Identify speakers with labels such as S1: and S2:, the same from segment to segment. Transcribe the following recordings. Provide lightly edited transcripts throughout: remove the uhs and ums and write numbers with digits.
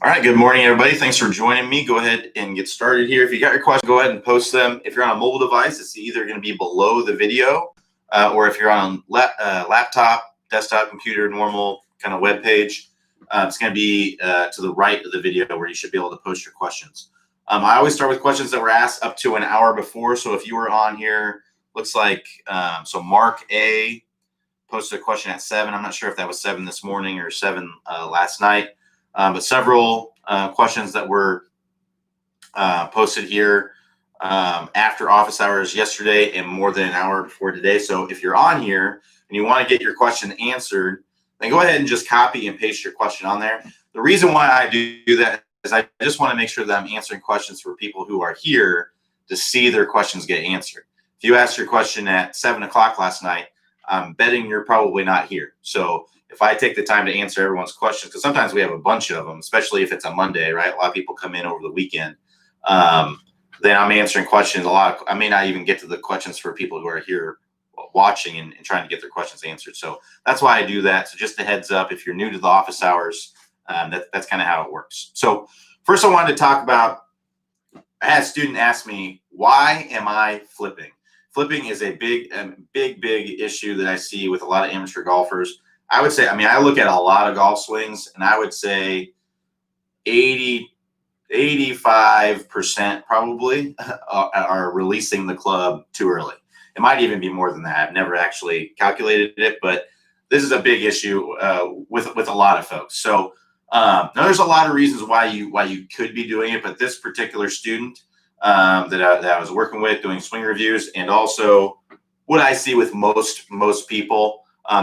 S1: All right, good morning, everybody. Thanks for joining me. Go ahead and get started here. If you got your questions, go ahead and post them. If you're on a mobile device, it's either going to be below the video, or if you're on laptop, desktop, computer, normal kind of web page, it's going to be to the right of the video where you should be able to post your questions. I always start with questions that were asked up to an hour before. So if you were on here, looks like, so Mark A posted a question at 7. I'm not sure if that was 7 this morning or 7 last night. But several questions that were posted here after office hours yesterday and more than an hour before today. So if you're on here and you want to get your question answered, then go ahead and just copy and paste your question on there. The reason why I do that is I just want to make sure that I'm answering questions for people who are here to see their questions get answered. If you asked your question at 7 o'clock last night, I'm betting you're probably not here. So if I take the time to answer everyone's questions, because sometimes we have a bunch of them, especially if it's a Monday, right? A lot of people come in over the weekend. Then I'm answering questions I may not even get to the questions for people who are here watching and trying to get their questions answered. So that's why I do that. So just a heads up, if you're new to the office hours, that's kind of how it works. So first I wanted to talk about, I had a student ask me, why am I flipping? Flipping is a big issue that I see with a lot of amateur golfers. I would say, I look at a lot of golf swings, and I would say 85% probably are releasing the club too early. It might even be more than that. I've never actually calculated it, but this is a big issue with a lot of folks. So now there's a lot of reasons why you could be doing it, but this particular student that I was working with doing swing reviews, and also what I see with most people,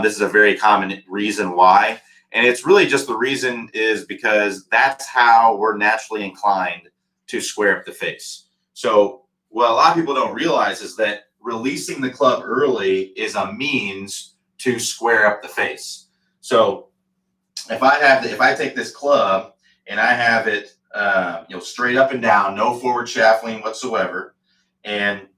S1: this is a very common reason why. And it's really just the reason is because that's how we're naturally inclined to square up the face. So what a lot of people don't realize is that releasing the club early is a means to square up the face. So if I take this club and I have it straight up and down, no forward shaft lean whatsoever, and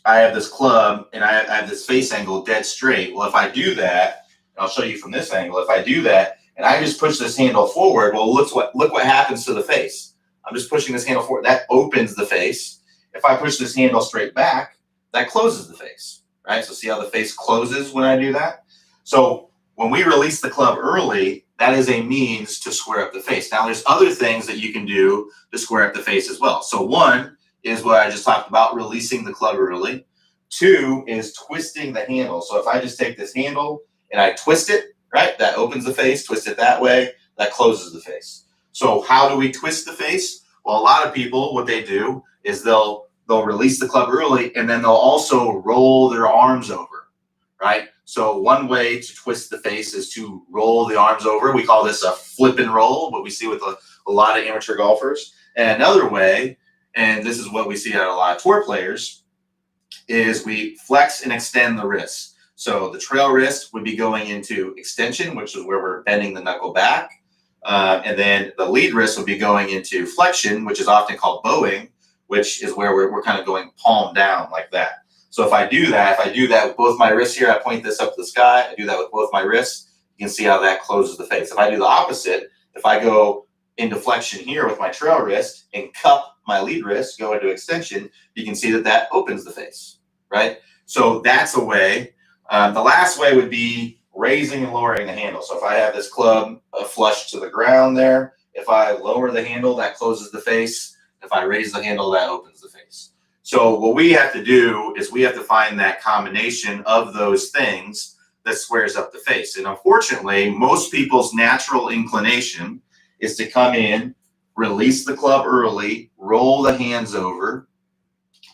S1: I have this club and I have this face angle dead straight. Well, if I do that, and I'll show you from this angle, if I do that and I just push this handle forward, well, look what happens to the face. I'm just pushing this handle forward. That opens the face. If I push this handle straight back, that closes the face, right? So see how the face closes when I do that? So when we release the club early, that is a means to square up the face. Now, there's other things that you can do to square up the face as well. So one is what I just talked about, releasing the club early. 2 is twisting the handle. So if I just take this handle and I twist it, right, that opens the face. Twist it that way, that closes the face. So how do we twist the face? Well, a lot of people, what they do is they'll release the club early, and then they'll also roll their arms over, right? So one way to twist the face is to roll the arms over. We call this a flip and roll, what we see with a lot of amateur golfers. And another way, and this is what we see out of a lot of tour players, is we flex and extend the wrist. So the trail wrist would be going into extension, which is where we're bending the knuckle back. And then the lead wrist would be going into flexion, which is often called bowing, which is where we're kind of going palm down like that. So if I do that with both my wrists here, I point this up to the sky, I do that with both my wrists, you can see how that closes the face. If I do the opposite, if I go into flexion here with my trail wrist and cup my lead wrist, go into extension, you can see that opens the face, right? So that's a way. The last way would be raising and lowering the handle. So if I have this club flush to the ground there, if I lower the handle, that closes the face. If I raise the handle, that opens the face. So what we have to do is we have to find that combination of those things that squares up the face. And unfortunately, most people's natural inclination is to come in, release the club early, roll the hands over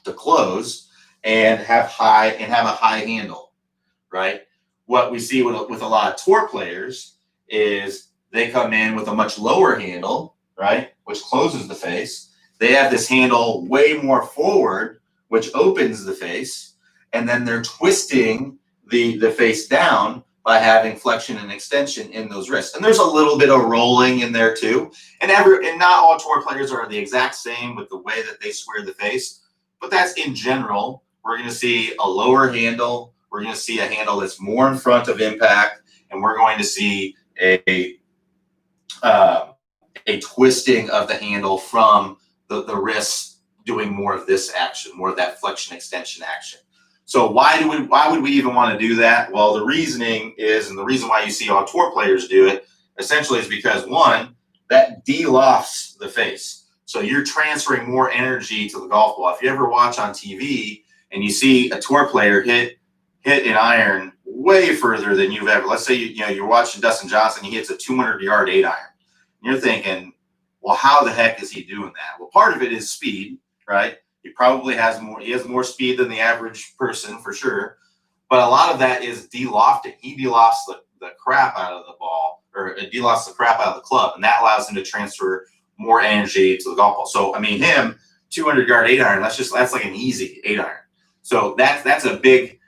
S1: to close, and have a high handle, right? What we see with a lot of tour players is they come in with a much lower handle, right, which closes the face. They have this handle way more forward, which opens the face, and then they're twisting the face down by having flexion and extension in those wrists. And there's a little bit of rolling in there too. And not all tour players are the exact same with the way that they square the face, but that's in general. We're going to see a lower handle. We're going to see a handle that's more in front of impact, and we're going to see a a twisting of the handle from the wrist doing more of this action, more of that flexion extension action. So why would we even want to do that? Well, the reasoning is, and the reason why you see all tour players do it, essentially is because, one, that de-lofts the face. So you're transferring more energy to the golf ball. If you ever watch on TV and you see a tour player hit an iron way further than you've ever, let's say you're watching Dustin Johnson, he hits a 200-yard 8-iron. And you're thinking, well, how the heck is he doing that? Well, part of it is speed, right? He has more speed than the average person for sure. But a lot of that is de-lofting. He de-lofts the crap out of the ball, or de-lofts the crap out of the club, and that allows him to transfer more energy to the golf ball. So, I mean, him, 200-yard 8-iron, that's like an easy 8-iron. So that's a big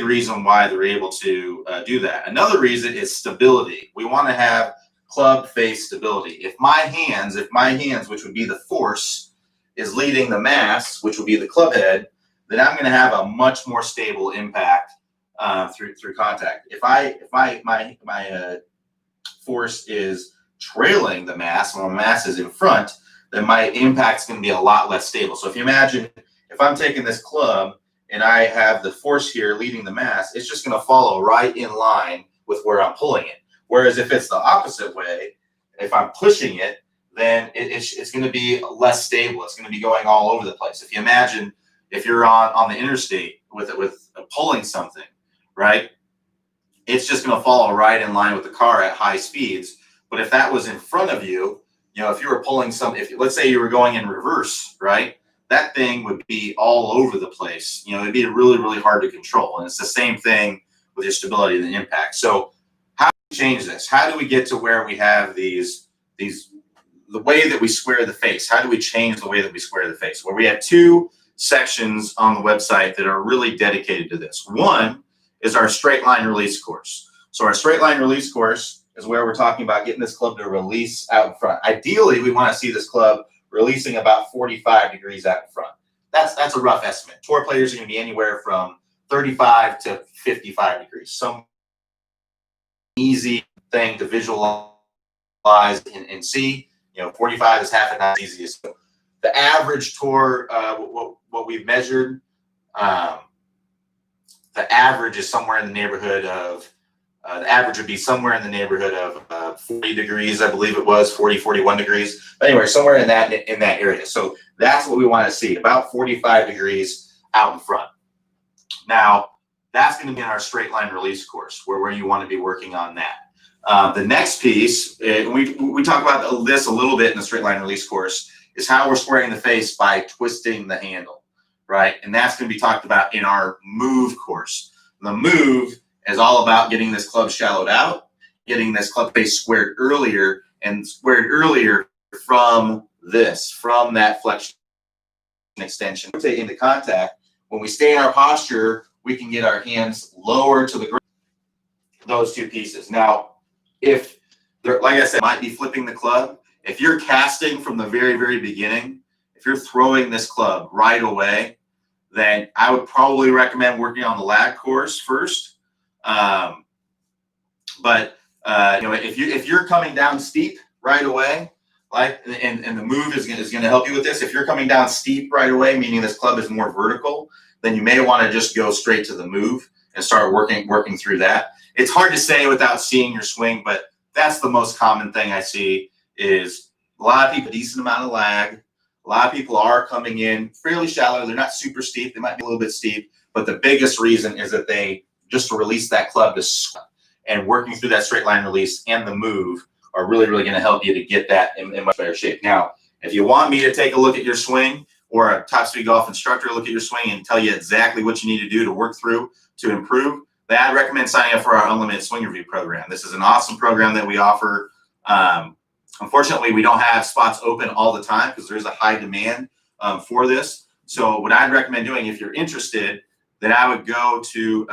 S1: reason why they're able to do that. Another reason is stability. We want to have club face stability. If my hands, which would be the force, is leading the mass, which would be the club head, then I'm going to have a much more stable impact through contact. If my force is trailing the mass, while my mass is in front, then my impact is going to be a lot less stable. So if you imagine, if I'm taking this club and I have the force here leading the mass, it's just going to follow right in line with where I'm pulling it. Whereas if it's the opposite way, if I'm pushing it, then it's going to be less stable. It's going to be going all over the place. If you imagine, if you're on the interstate with pulling something, right, it's just going to follow right in line with the car at high speeds. But if that was in front of you, if you were pulling let's say you were going in reverse, right, that thing would be all over the place. It'd be really, really hard to control. And it's the same thing with your stability and the impact. So how do we change this? How do we get to where we have the way that we square the face? How do we change the way that we square the face? Well, we have two sections on the website that are really dedicated to this. One is our straight line release course. So our straight line release course is where we're talking about getting this club to release out in front. Ideally, we want to see this club releasing about 45 degrees out in front. That's a rough estimate. Tour players are going to be anywhere from 35 to 55 degrees. Some easy thing to visualize and see. 45 is half and not easiest. So the average tour, what we've measured, the average is somewhere in the neighborhood of, the average would be somewhere in the neighborhood of 40 degrees, I believe it was, 40, 41 degrees. But anyway, somewhere in that area. So that's what we want to see, about 45 degrees out in front. Now, that's going to be in our straight line release course, where you want to be working on that. The next piece, we talk about this a little bit in the straight line release course, is how we're squaring the face by twisting the handle, right? And that's going to be talked about in our move course. The move is all about getting this club shallowed out, getting this club face squared earlier, and squared earlier from that flexion extension into contact. When we stay in our posture, we can get our hands lower to the ground. Those two pieces. Now, if they're, like I said, might be flipping the club. If you're casting from the very, very beginning, if you're throwing this club right away, then I would probably recommend working on the lag course first. If you're coming down steep right away, and the move is going to help you with this. If you're coming down steep right away, meaning this club is more vertical, then you may want to just go straight to the move and start working through that. It's hard to say without seeing your swing, but that's the most common thing I see is a lot of people, a decent amount of lag. A lot of people are coming in fairly shallow. They're not super steep. They might be a little bit steep, but the biggest reason is that they just release that club and working through that straight line release and the move are really, really going to help you to get that in much better shape. Now, if you want me to take a look at your swing, or a top speed golf instructor look at your swing and tell you exactly what you need to do to work through to improve, then I'd recommend signing up for our Unlimited Swing Review program. This is an awesome program that we offer. Unfortunately, we don't have spots open all the time because there's a high demand for this. So what I'd recommend doing, if you're interested, then I would go to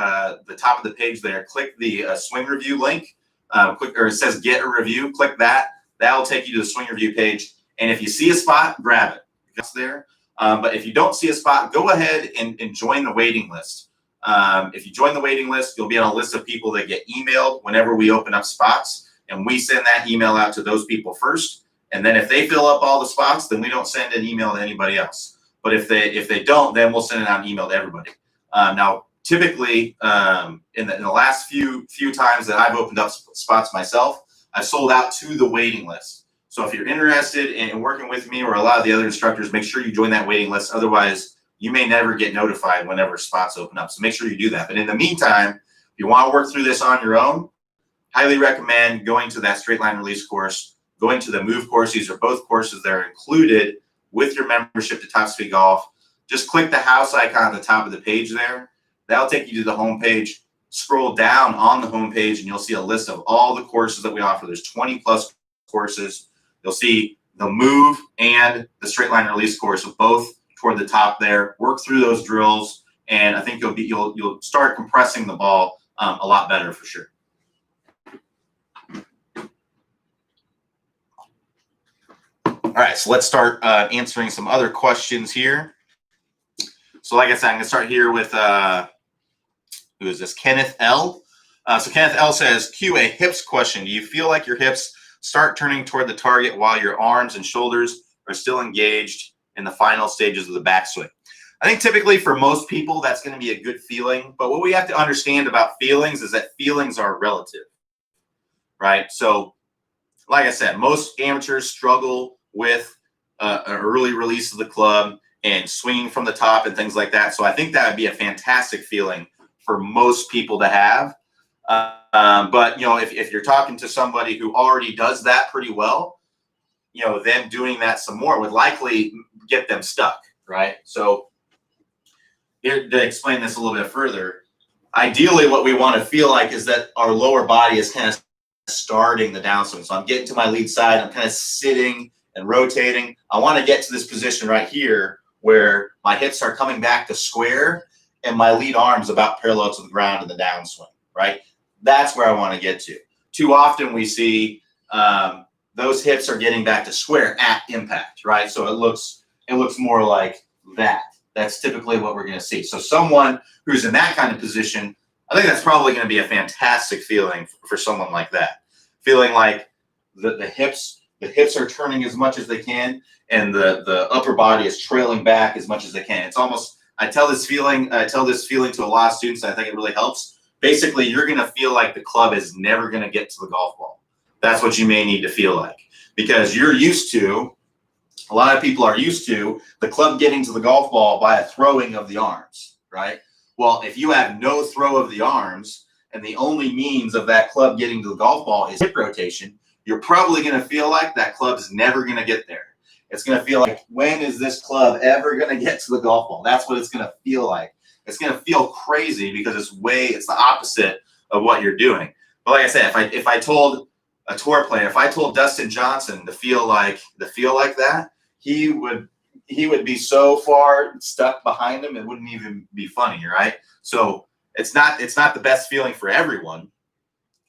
S1: the top of the page there, click the swing review link, or it says get a review, click that. That'll take you to the swing review page. And if you see a spot, grab it. It's there. But if you don't see a spot, go ahead and join the waiting list. If you join the waiting list, you'll be on a list of people that get emailed whenever we open up spots, and we send that email out to those people first. And then if they fill up all the spots, then we don't send an email to anybody else. But if they don't, then we'll send out an email to everybody. Now, typically, in the last few times that I've opened up spots myself, I've sold out to the waiting list. So if you're interested in working with me or a lot of the other instructors, make sure you join that waiting list. Otherwise, you may never get notified whenever spots open up. So make sure you do that. But in the meantime, if you want to work through this on your own, highly recommend going to that straight line release course, going to the move course. These are both courses that are included with your membership to Top Speed Golf. Just click the house icon at the top of the page there. That'll take you to the home page. Scroll down on the home page and you'll see a list of all the courses that we offer. There's 20 plus courses. You'll see the move and the straight line release course of both toward the top there. Work through those drills, and I think you'll start compressing the ball a lot better for sure. All right, so let's start answering some other questions here. So like I said, I'm going to start here with, who is this? Kenneth L. So Kenneth L says, Q, a hips question. Do you feel like your hips start turning toward the target while your arms and shoulders are still engaged in the final stages of the backswing? I think typically for most people, that's going to be a good feeling. But what we have to understand about feelings is that feelings are relative, right? So like I said, most amateurs struggle with an early release of the club and swinging from the top and things like that. So I think that would be a fantastic feeling for most people to have. But, you know, if you're talking to somebody who already does that pretty well, you know, them doing that some more would likely get them stuck, right? So here, to explain this a little bit further, ideally what we want to feel like is that our lower body is kind of starting the downswing. So I'm getting to my lead side, I'm kind of sitting and rotating. I want to get to this position right here where my hips are coming back to square and my lead arm's about parallel to the ground in the downswing, right? That's where I want to get to. Too often we see those hips are getting back to square at impact, right? So it looks more like that. That's typically what we're going to see. So someone who's in that kind of position, I think that's probably going to be a fantastic feeling for someone like that. Feeling like the hips are turning as much as they can and the upper body is trailing back as much as they can. It's almost, I tell this feeling to a lot of students, and I think it really helps. Basically, you're going to feel like the club is never going to get to the golf ball. That's what you may need to feel like, because you're used to, a lot of people are used to the club getting to the golf ball by a throwing of the arms, right? Well, if you have no throw of the arms and the only means of that club getting to the golf ball is hip rotation, you're probably going to feel like that club's never going to get there. It's going to feel like, when is this club ever going to get to the golf ball? That's what it's going to feel like. It's going to feel crazy because it's the opposite of what you're doing. But like I said, if I told a tour player, if I told Dustin Johnson to feel like that, he would be so far stuck behind him, it wouldn't even be funny, right? So it's not the best feeling for everyone,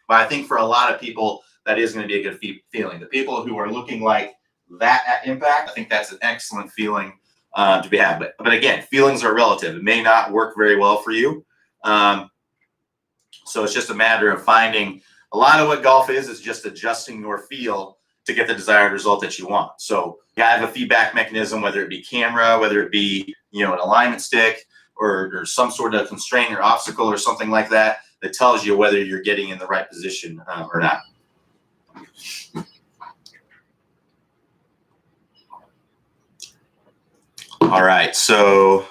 S1: but I think for a lot of people that is going to be a good feeling. The people who are looking like that at impact, I think that's an excellent feeling to be had. But again, feelings are relative. It may not work very well for you. So it's just a matter of finding. A lot of what golf is just adjusting your feel to get the desired result that you want. So you have a feedback mechanism, whether it be camera, whether it be, you know, an alignment stick or some sort of constraint or obstacle or something like that, that tells you whether you're getting in the right position or not. All right, so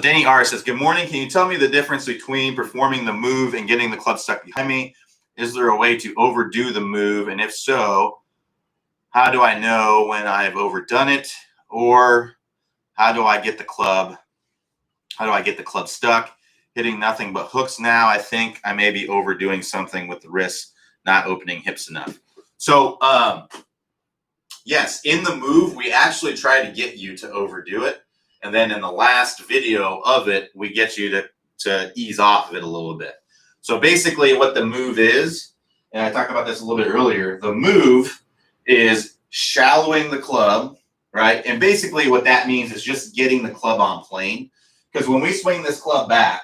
S1: Denny R says, good morning. Can you tell me the difference between performing the move and getting the club stuck behind me? Is there a way to overdo the move? And if so, how do I know when I've overdone it? Or how do I get the club stuck? Hitting nothing but hooks now. I think I may be overdoing something with the wrists, not opening hips enough. So yes, in the move, we actually try to get you to overdo it. And then in the last video of it, we get you to ease off of it a little bit. So basically what the move is, and I talked about this a little bit earlier, the move is shallowing the club, right? And basically what that means is just getting the club on plane. Because when we swing this club back,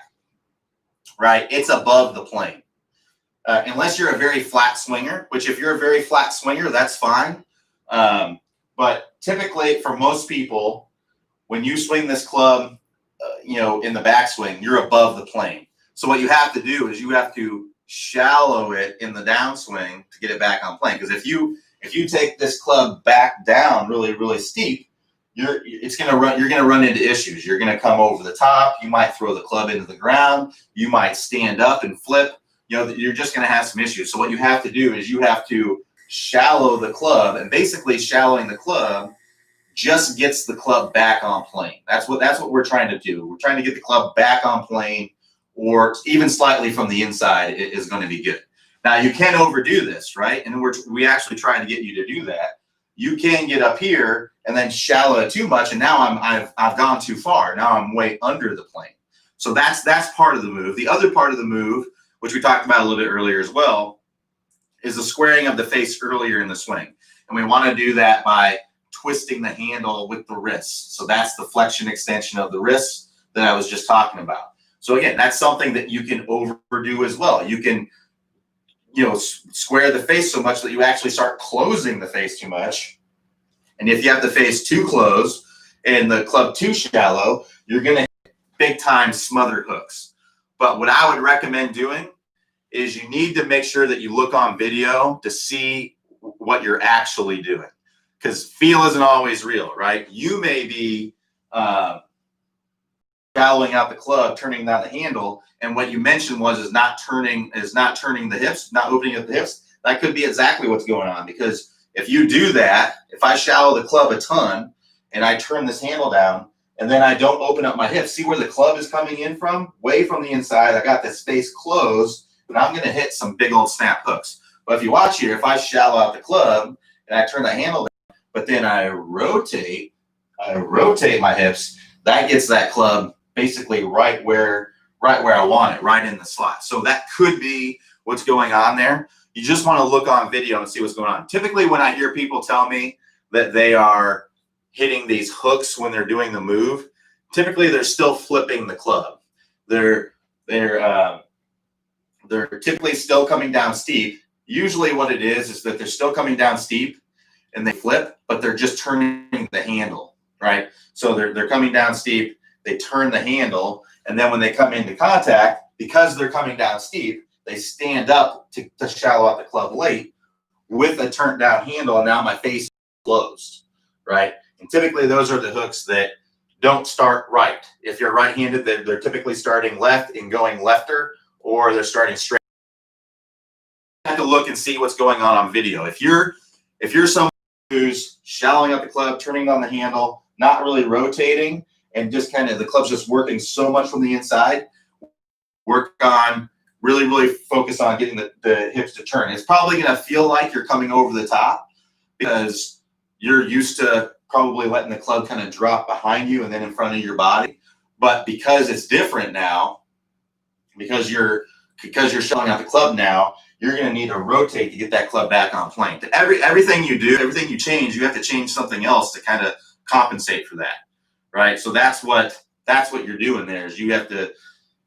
S1: right, it's above the plane. unless you're a very flat swinger, which if you're a very flat swinger, that's fine. But typically for most people, when you swing this club, in the backswing, you're above the plane. So what you have to do is you have to shallow it in the downswing to get it back on plane. Because if you take this club back down really, really steep, you're gonna run into issues. You're gonna come over the top. You might throw the club into the ground. You might stand up and flip. You're just gonna have some issues. So what you have to do is you have to shallow the club, and basically shallowing the club just gets the club back on plane. That's what we're trying to do. We're trying to get the club back on plane, or even slightly from the inside is going to be good. Now you can overdo this, right? And we actually try to get you to do that. You can get up here and then shallow it too much, and now I've gone too far. Now I'm way under the plane. So that's part of the move. The other part of the move, which we talked about a little bit earlier as well, is the squaring of the face earlier in the swing. And we want to do that by twisting the handle with the wrists. So that's the flexion extension of the wrists that I was just talking about. So again, that's something that you can overdo as well. You can, square the face so much that you actually start closing the face too much. And if you have the face too close and the club too shallow, you're going to hit big time smothered hooks. But what I would recommend doing is you need to make sure that you look on video to see what you're actually doing. Because feel isn't always real, right? You may be shallowing out the club, turning down the handle, and what you mentioned is not turning the hips, not opening up the hips. That could be exactly what's going on. Because if you do that, if I shallow the club a ton and I turn this handle down and then I don't open up my hips, see where the club is coming in from? Way from the inside. I got this space closed, and I'm going to hit some big old snap hooks. But if you watch here, if I shallow out the club and I turn the handle down, but then I rotate my hips, that gets that club basically right where I want it, right in the slot. So that could be what's going on there. You just want to look on video and see what's going on. Typically when I hear people tell me that they are hitting these hooks when they're doing the move, typically they're still flipping the club. They're typically still coming down steep. Usually what it is that they're still coming down steep and they flip, but they're just turning the handle, right? So they're coming down steep, they turn the handle, and then when they come into contact, because they're coming down steep, they stand up to shallow out the club late with a turned down handle, and now my face is closed, right? And typically those are the hooks that don't start right. If you're right-handed, they're typically starting left and going lefter, or they're starting straight. You have to look and see what's going on video. If you're someone who's shallowing up the club, turning on the handle, not really rotating, and just kind of the club's just working so much from the inside, work on really focus on getting the hips to turn. It's probably going to feel like you're coming over the top because you're used to probably letting the club kind of drop behind you and then in front of your body. But because it's different now, because you're showing out the club now, you're going to need to rotate to get that club back on plane. Everything you do, everything you change, you have to change something else to kind of compensate for that, right? So that's what you're doing there. Is you have to,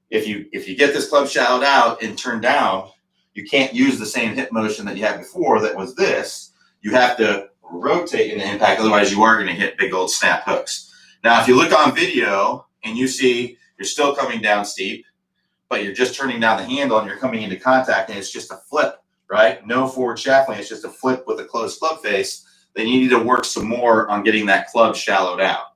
S1: if you get this club shallowed out and turned down, you can't use the same hip motion that you had before. That was this. You have to rotate in the impact, otherwise you are going to hit big old snap hooks. Now, if you look on video and you see you're still coming down steep, but you're just turning down the handle and you're coming into contact and it's just a flip, right? No forward shaftling, it's just a flip with a closed club face, then you need to work some more on getting that club shallowed out.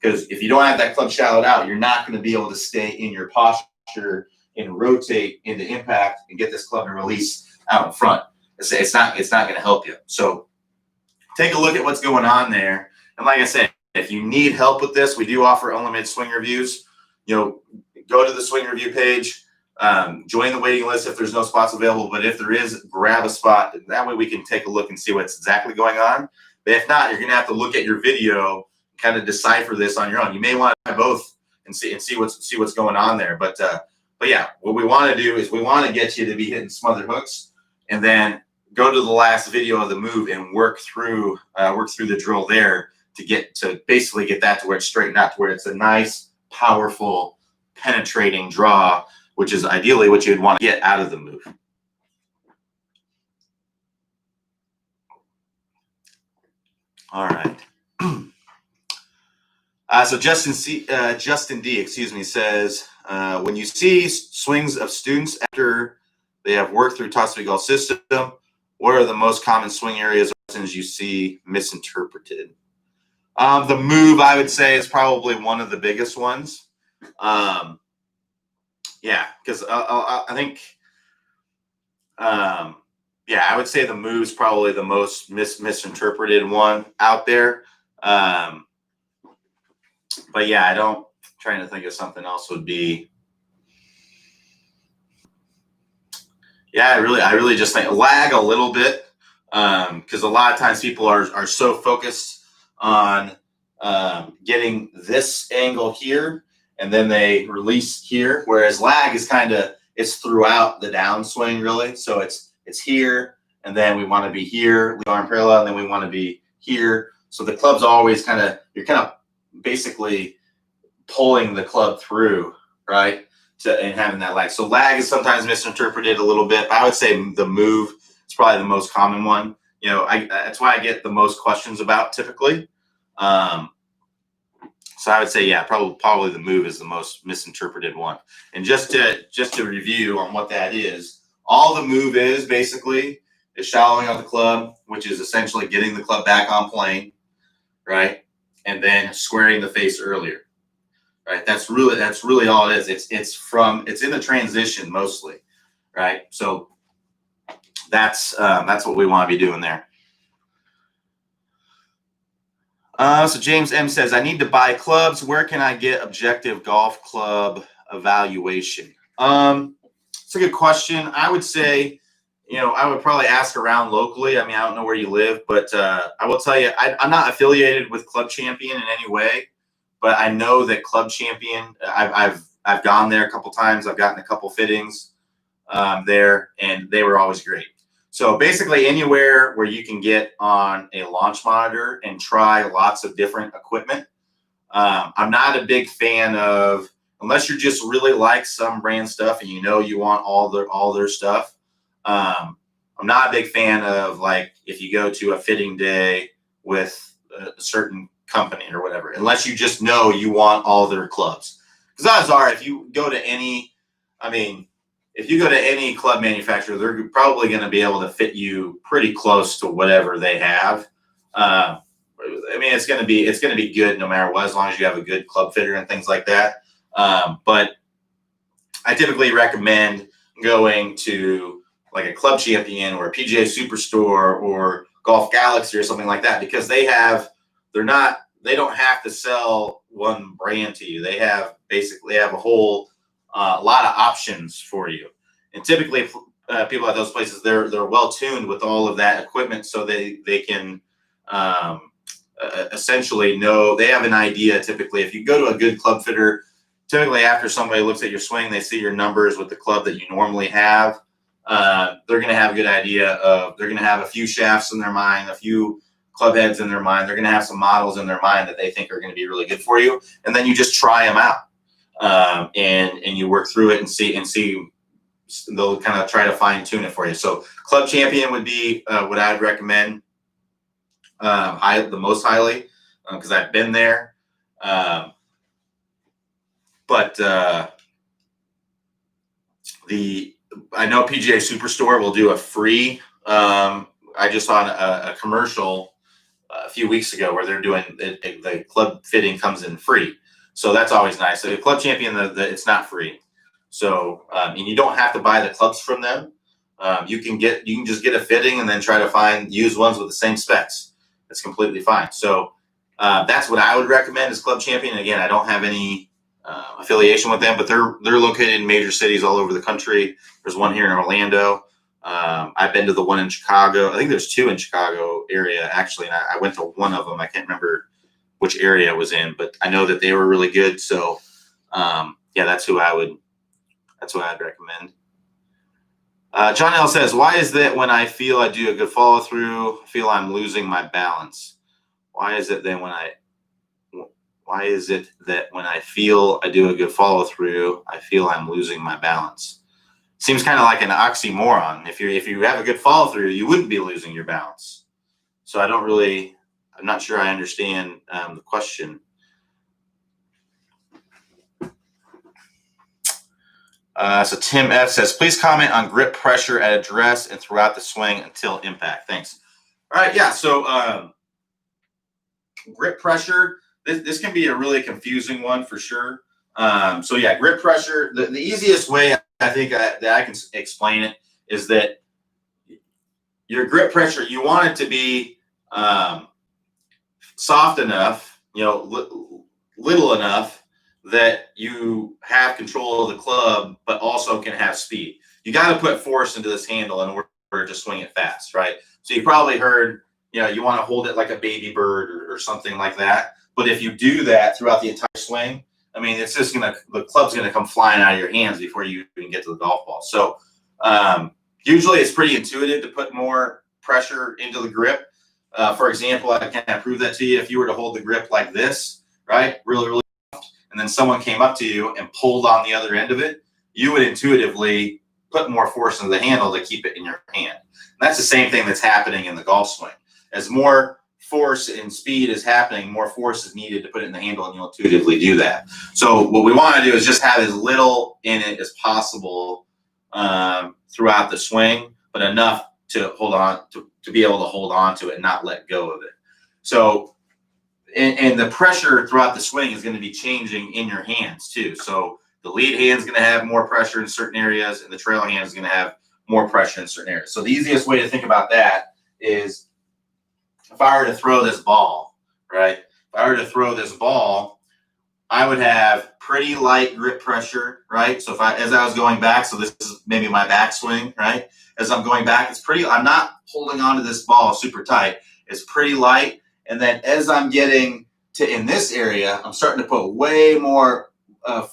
S1: Because if you don't have that club shallowed out, you're not going to be able to stay in your posture and rotate into impact and get this club to release out in front. It's not going to help you. So take a look at what's going on there. And like I said, if you need help with this, we do offer unlimited swing reviews. Go to the swing review page, join the waiting list if there's no spots available. But if there is, grab a spot. That way we can take a look and see what's exactly going on. But if not, you're going to have to look at your video, kind of decipher this on your own. You may want to try both and see what's going on there. But yeah, what we want to do is we want to get you to be hitting smothered hooks, and then go to the last video of the move and work through the drill there to basically get that to where it's straightened out, to where it's a nice, powerful, penetrating draw, which is ideally what you'd want to get out of the move. All right. So Justin D, excuse me, says when you see swings of students after they have worked through Toss Golf system, what are the most common swing areas or lessons you see misinterpreted? The move, I would say, is probably one of the biggest ones. Yeah, because I think, yeah, I would say the move's probably the most misinterpreted one out there. But yeah, trying to think of something else would be. Yeah, I really just think lag a little bit, because a lot of times people are so focused on getting this angle here, and then they release here. Whereas lag is it's throughout the downswing, really. So it's here, and then we want to be here, lead arm parallel, and then we want to be here. So the club's always you're kind of basically pulling the club through, right? And having that lag. So lag is sometimes misinterpreted a little bit. But I would say the move is probably the most common one. That's why I get the most questions about typically. So I would say, yeah, probably the move is the most misinterpreted one. And just to review on what that is, all the move is basically is shallowing out the club, which is essentially getting the club back on plane, right? And then squaring the face earlier. Right, that's really all it is. It's in the transition mostly, right? So that's what we want to be doing there. So James M says, I need to buy clubs. Where can I get objective golf club evaluation? It's a good question. I would say, I would probably ask around locally. I mean, I don't know where you live, but I will tell you, I'm not affiliated with Club Champion in any way. But I know that Club Champion, I've gone there a couple times. I've gotten a couple fittings there, and they were always great. So basically, anywhere where you can get on a launch monitor and try lots of different equipment. I'm not a big fan of, unless you just really like some brand stuff and you want all their stuff. I'm not a big fan of, like, if you go to a fitting day with a certain company or whatever, unless you just know you want all their clubs. Because odds are, if you go to any club manufacturer, they're probably going to be able to fit you pretty close to whatever they have. It's going to be good no matter what, as long as you have a good club fitter and things like that. But I typically recommend going to like a Club Champion or a PGA Superstore or Golf Galaxy or something like that, because they don't have to sell one brand to you. They have a whole lot of options for you. And typically people at those places, they're well tuned with all of that equipment, so they can essentially know, they have an idea. Typically, if you go to a good club fitter, typically after somebody looks at your swing, they see your numbers with the club that you normally have. They're going to have a good idea they're going to have a few shafts in their mind, a few club heads in their mind. They're going to have some models in their mind that they think are going to be really good for you. And then you just try them out. And you work through it and see, they'll kind of try to fine tune it for you. So Club Champion would be what I'd recommend the most highly, because I've been there. But I know PGA Superstore will do a free. I just saw a commercial a few weeks ago where they're doing the club fitting comes in free, so that's always nice. So the Club Champion, it's not free, so and you don't have to buy the clubs from them. You can just get a fitting and then try to find used ones with the same specs. That's completely fine. So that's what I would recommend is Club Champion. Again, I don't have any affiliation with them, but they're located in major cities all over the country. There's one here in Orlando. I've been to the one in Chicago. I think there's two in Chicago area, actually, and I went to one of them. I can't remember which area it was in, but I know that they were really good. So, yeah, that's what I'd recommend. John L says, why is that when I feel I do a good follow through, feel I'm losing my balance? Why is it that when I feel I do a good follow through, I feel I'm losing my balance? Seems kind of like an oxymoron. If you have a good follow through, you wouldn't be losing your balance. So I don't really I'm not sure I understand the question. So Tim F says, please comment on grip pressure at address and throughout the swing until impact. Thanks. All right, yeah. So grip pressure. This can be a really confusing one for sure. So yeah, grip pressure. The easiest way I think that I can explain it is that your grip pressure, you want it to be soft enough, little enough that you have control of the club, but also can have speed. You got to put force into this handle in order to swing it fast, right? So you probably heard, you want to hold it like a baby bird or something like that. But if you do that throughout the entire swing, I mean, it's just the club's gonna come flying out of your hands before you even get to the golf ball. So usually it's pretty intuitive to put more pressure into the grip. For example, I can prove that to you. If you were to hold the grip like this, right, really, really, and then someone came up to you and pulled on the other end of it, you would intuitively put more force into the handle to keep it in your hand. And that's the same thing that's happening in the golf swing. As more force and speed is happening, more force is needed to put it in the handle, and you'll intuitively do that. So what we want to do is just have as little in it as possible throughout the swing, but enough to hold on to be able to hold on to it and not let go of it. So and the pressure throughout the swing is going to be changing in your hands too. So the lead hand is going to have more pressure in certain areas, and the trail hand is going to have more pressure in certain areas. So the easiest way to think about that is, if I were to throw this ball, right? If I were to throw this ball, I would have pretty light grip pressure, right? So as I was going back, so this is maybe my backswing, right? As I'm going back, I'm not holding onto this ball super tight. It's pretty light. And then as I'm getting to in this area, I'm starting to put way more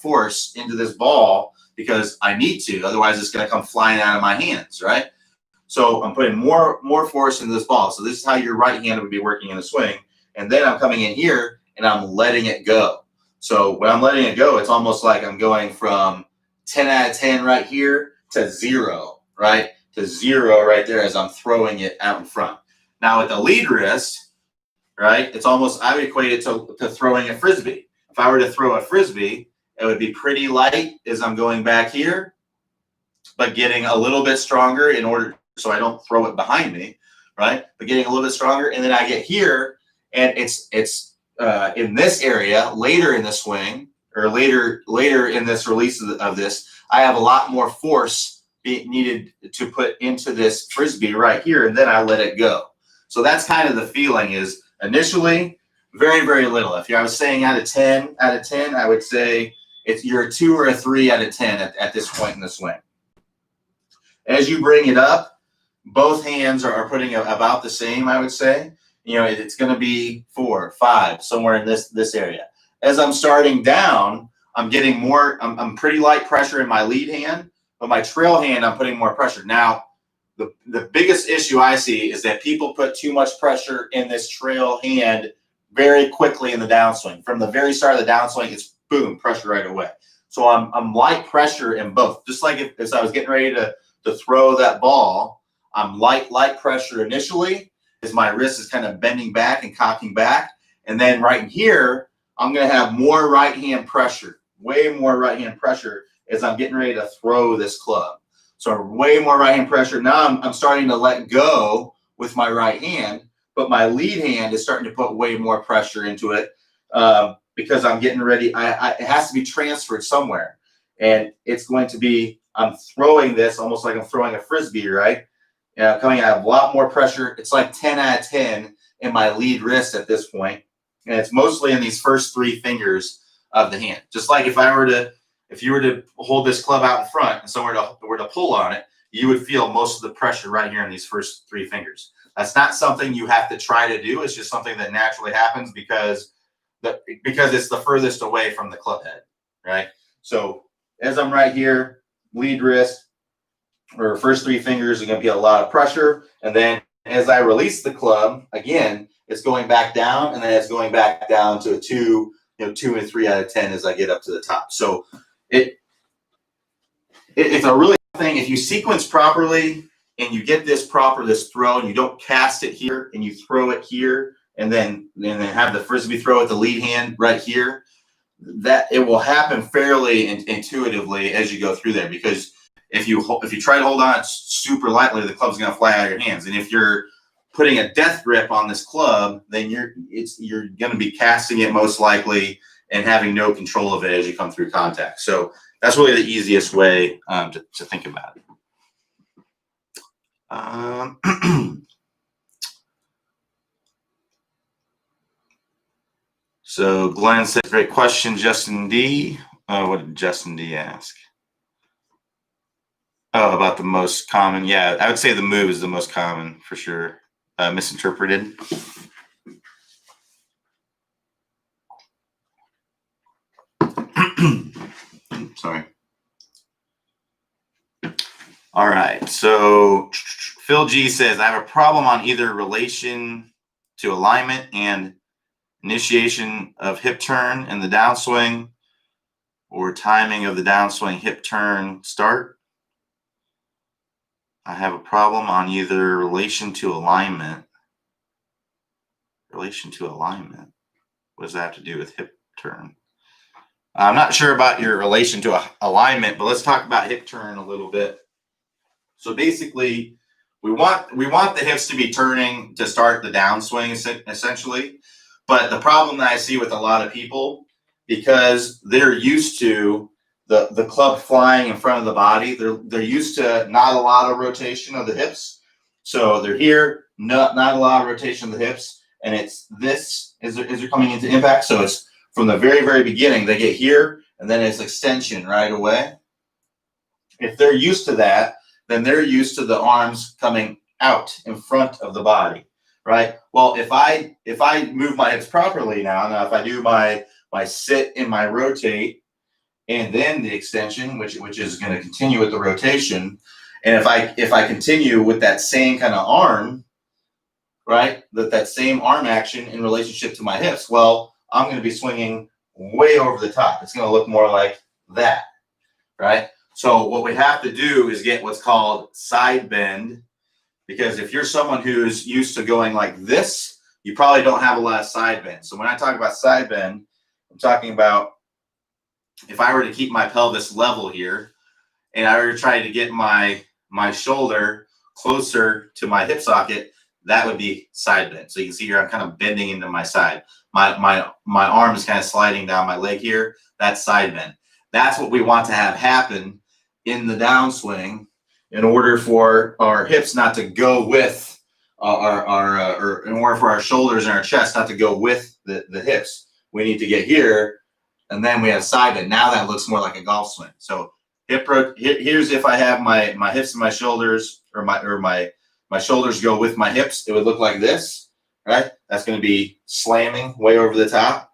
S1: force into this ball because I need to. Otherwise, it's going to come flying out of my hands, right? So I'm putting more force into this ball. So this is how your right hand would be working in a swing. And then I'm coming in here and I'm letting it go. So when I'm letting it go, it's almost like I'm going from 10 out of 10 right here to 0, right? To 0 right there as I'm throwing it out in front. Now with the lead wrist, right, it's almost, I would equate it to throwing a Frisbee. If I were to throw a Frisbee, it would be pretty light as I'm going back here, but getting a little bit stronger in order so I don't throw it behind me, right? But getting a little bit stronger, and then I get here, and it's in this area later in the swing or later in this release of this, I have a lot more force needed to put into this Frisbee right here, and then I let it go. So that's kind of the feeling is initially very, very little. If I was saying out of 10, I would say you're a 2 or a 3 out of 10 at this point in the swing. As you bring it up, both hands are putting about the same, I would say. It's going to be 4, 5, somewhere in this area. As I'm starting down, I'm getting more, I'm pretty light pressure in my lead hand, but my trail hand, I'm putting more pressure. Now, the biggest issue I see is that people put too much pressure in this trail hand very quickly in the downswing. From the very start of the downswing, it's boom, pressure right away. So I'm light pressure in both. Just like if I was getting ready to throw that ball, I'm light pressure initially as my wrist is kind of bending back and cocking back. And then right here, I'm going to have more right hand pressure, way more right hand pressure as I'm getting ready to throw this club. So way more right hand pressure. Now I'm starting to let go with my right hand, but my lead hand is starting to put way more pressure into it because I'm getting ready. It has to be transferred somewhere. And it's going to be, I'm throwing this almost like I'm throwing a Frisbee, right? Coming out of a lot more pressure. It's like 10 out of 10 in my lead wrist at this point. And it's mostly in these first 3 fingers of the hand. Just like if you were to hold this club out in front and someone were to pull on it, you would feel most of the pressure right here in these first 3 fingers. That's not something you have to try to do. It's just something that naturally happens because it's the furthest away from the club head, right? So as I'm right here, lead wrist, or first 3 fingers are going to be a lot of pressure. And then as I release the club, again, it's going back down, and then it's going back down to a 2, 2 and 3 out of 10 as I get up to the top. So it's a really thing. If you sequence properly and you get this throw, and you don't cast it here and you throw it here and then have the frisbee throw with the lead hand right here, that it will happen fairly intuitively as you go through there. Because if you try to hold on super lightly, the club's going to fly out of your hands. And if you're putting a death grip on this club, then you're going to be casting it most likely and having no control of it as you come through contact. So that's really the easiest way to think about it. So Glenn said, great question, Justin D. What did Justin D ask? Oh, about the most common. Yeah, I would say the move is the most common for sure. Misinterpreted. Sorry. All right. So Phil G says, I have a problem on either relation to alignment and initiation of hip turn in the downswing or timing of the downswing hip turn start. I have a problem on either relation to alignment. Relation to alignment. What does that have to do with hip turn? I'm not sure about your relation to alignment, but let's talk about hip turn a little bit. So basically, we want the hips to be turning to start the downswing essentially. But the problem that I see with a lot of people, because they're used to the club flying in front of the body, they're used to not a lot of rotation of the hips. So they're here, not a lot of rotation of the hips, and it's this as they're coming into impact. So it's from the very, very beginning, they get here, and then it's extension right away. If they're used to that, then they're used to the arms coming out in front of the body, right? Well, if I move my hips properly now if I do my sit and my rotate, and then the extension, which is going to continue with the rotation, and if I continue with that same kind of arm, right, that same arm action in relationship to my hips, well, I'm going to be swinging way over the top. It's going to look more like that, right? So what we have to do is get what's called side bend, because if you're someone who's used to going like this, you probably don't have a lot of side bend. So when I talk about side bend, I'm talking about if I were to keep my pelvis level here and I were to try to get my shoulder closer to my hip socket, that would be side bend. So you can see here I'm kind of bending into my side. My arm is kind of sliding down my leg here. That's side bend. That's what we want to have happen in the downswing in order for our hips not to go with or in order for our shoulders and our chest not to go with the hips. We need to get here, and then we have side bend. Now that looks more like a golf swing. So here's if I have my hips and my shoulders, or my shoulders go with my hips, it would look like this, right? That's going to be slamming way over the top.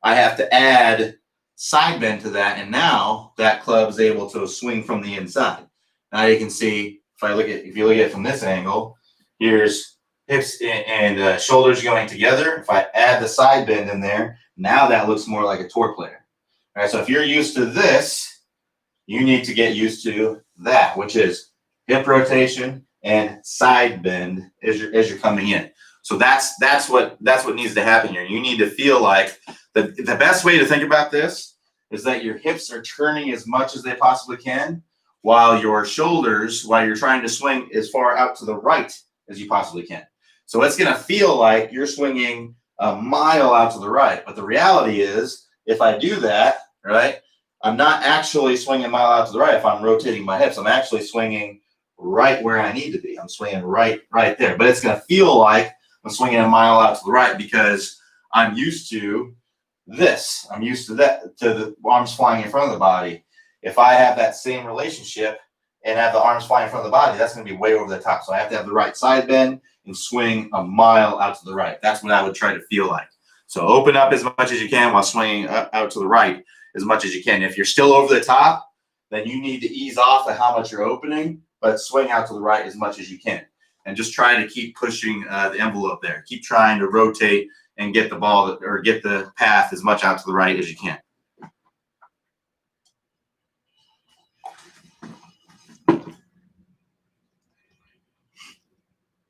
S1: I have to add side bend to that, and now that club is able to swing from the inside. Now you can see if you look at it from this angle, here's hips and shoulders going together. If I add the side bend in there, now that looks more like a tour player. All right, so if you're used to this, you need to get used to that, which is hip rotation and side bend as you're coming in. So that's what needs to happen here. You need to feel like the best way to think about this is that your hips are turning as much as they possibly can, while your shoulders, while you're trying to swing as far out to the right as you possibly can. So it's going to feel like you're swinging a mile out to the right. But the reality is, if I do that, right, I'm not actually swinging a mile out to the right if I'm rotating my hips. I'm actually swinging right where I need to be. I'm swinging right there. But it's going to feel like I'm swinging a mile out to the right because I'm used to this. I'm used to that, to the arms flying in front of the body. If I have that same relationship and have the arms flying in front of the body, that's going to be way over the top. So I have to have the right side bend and swing a mile out to the right. That's what I would try to feel like. So open up as much as you can while swinging out to the right as much as you can. If you're still over the top, then you need to ease off of how much you're opening, but swing out to the right as much as you can. And just try to keep pushing the envelope there. Keep trying to rotate and get the ball or get the path as much out to the right as you can.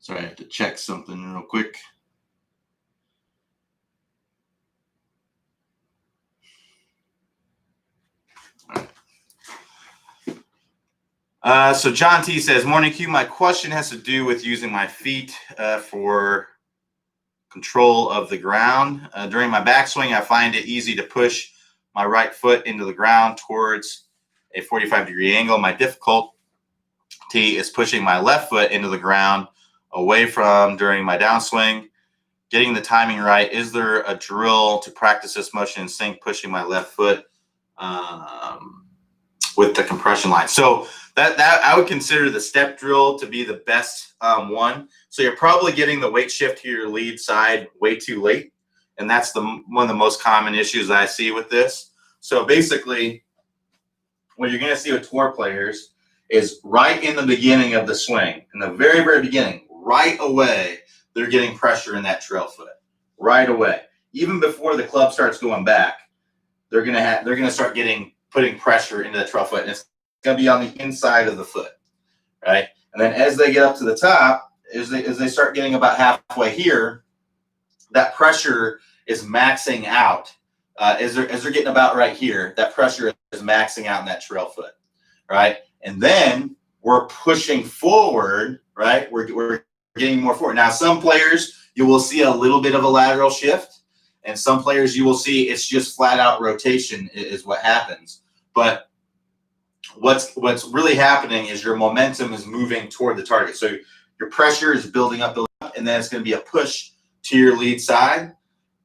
S1: Sorry, I have to check something real quick. So John T says, morning Q, my question has to do with using my feet for control of the ground. During my backswing, I find it easy to push my right foot into the ground towards a 45-degree angle. My difficulty is pushing my left foot into the ground away from during my downswing. Getting the timing right. Is there a drill to practice this motion in sync, pushing my left foot with the compression line? So that I would consider the step drill to be the best one. So you're probably getting the weight shift to your lead side way too late, and that's one of the most common issues I see with this. So basically, what you're going to see with tour players is right in the beginning of the swing, in the very, very beginning, right away, they're getting pressure in that trail foot right away. Even before the club starts going back, they're going to start putting pressure into the trail foot, and it's going to be on the inside of the foot, right? And then as they get up to the top, as they start getting about halfway here, that pressure is maxing out. As they're getting about right here, that pressure is maxing out in that trail foot, right? And then we're pushing forward, right? We're getting more forward. Now, some players, you will see a little bit of a lateral shift, and some players you will see it's just flat out rotation is what happens. But what's really happening is your momentum is moving toward the target. So your pressure is building up, and then it's going to be a push to your lead side.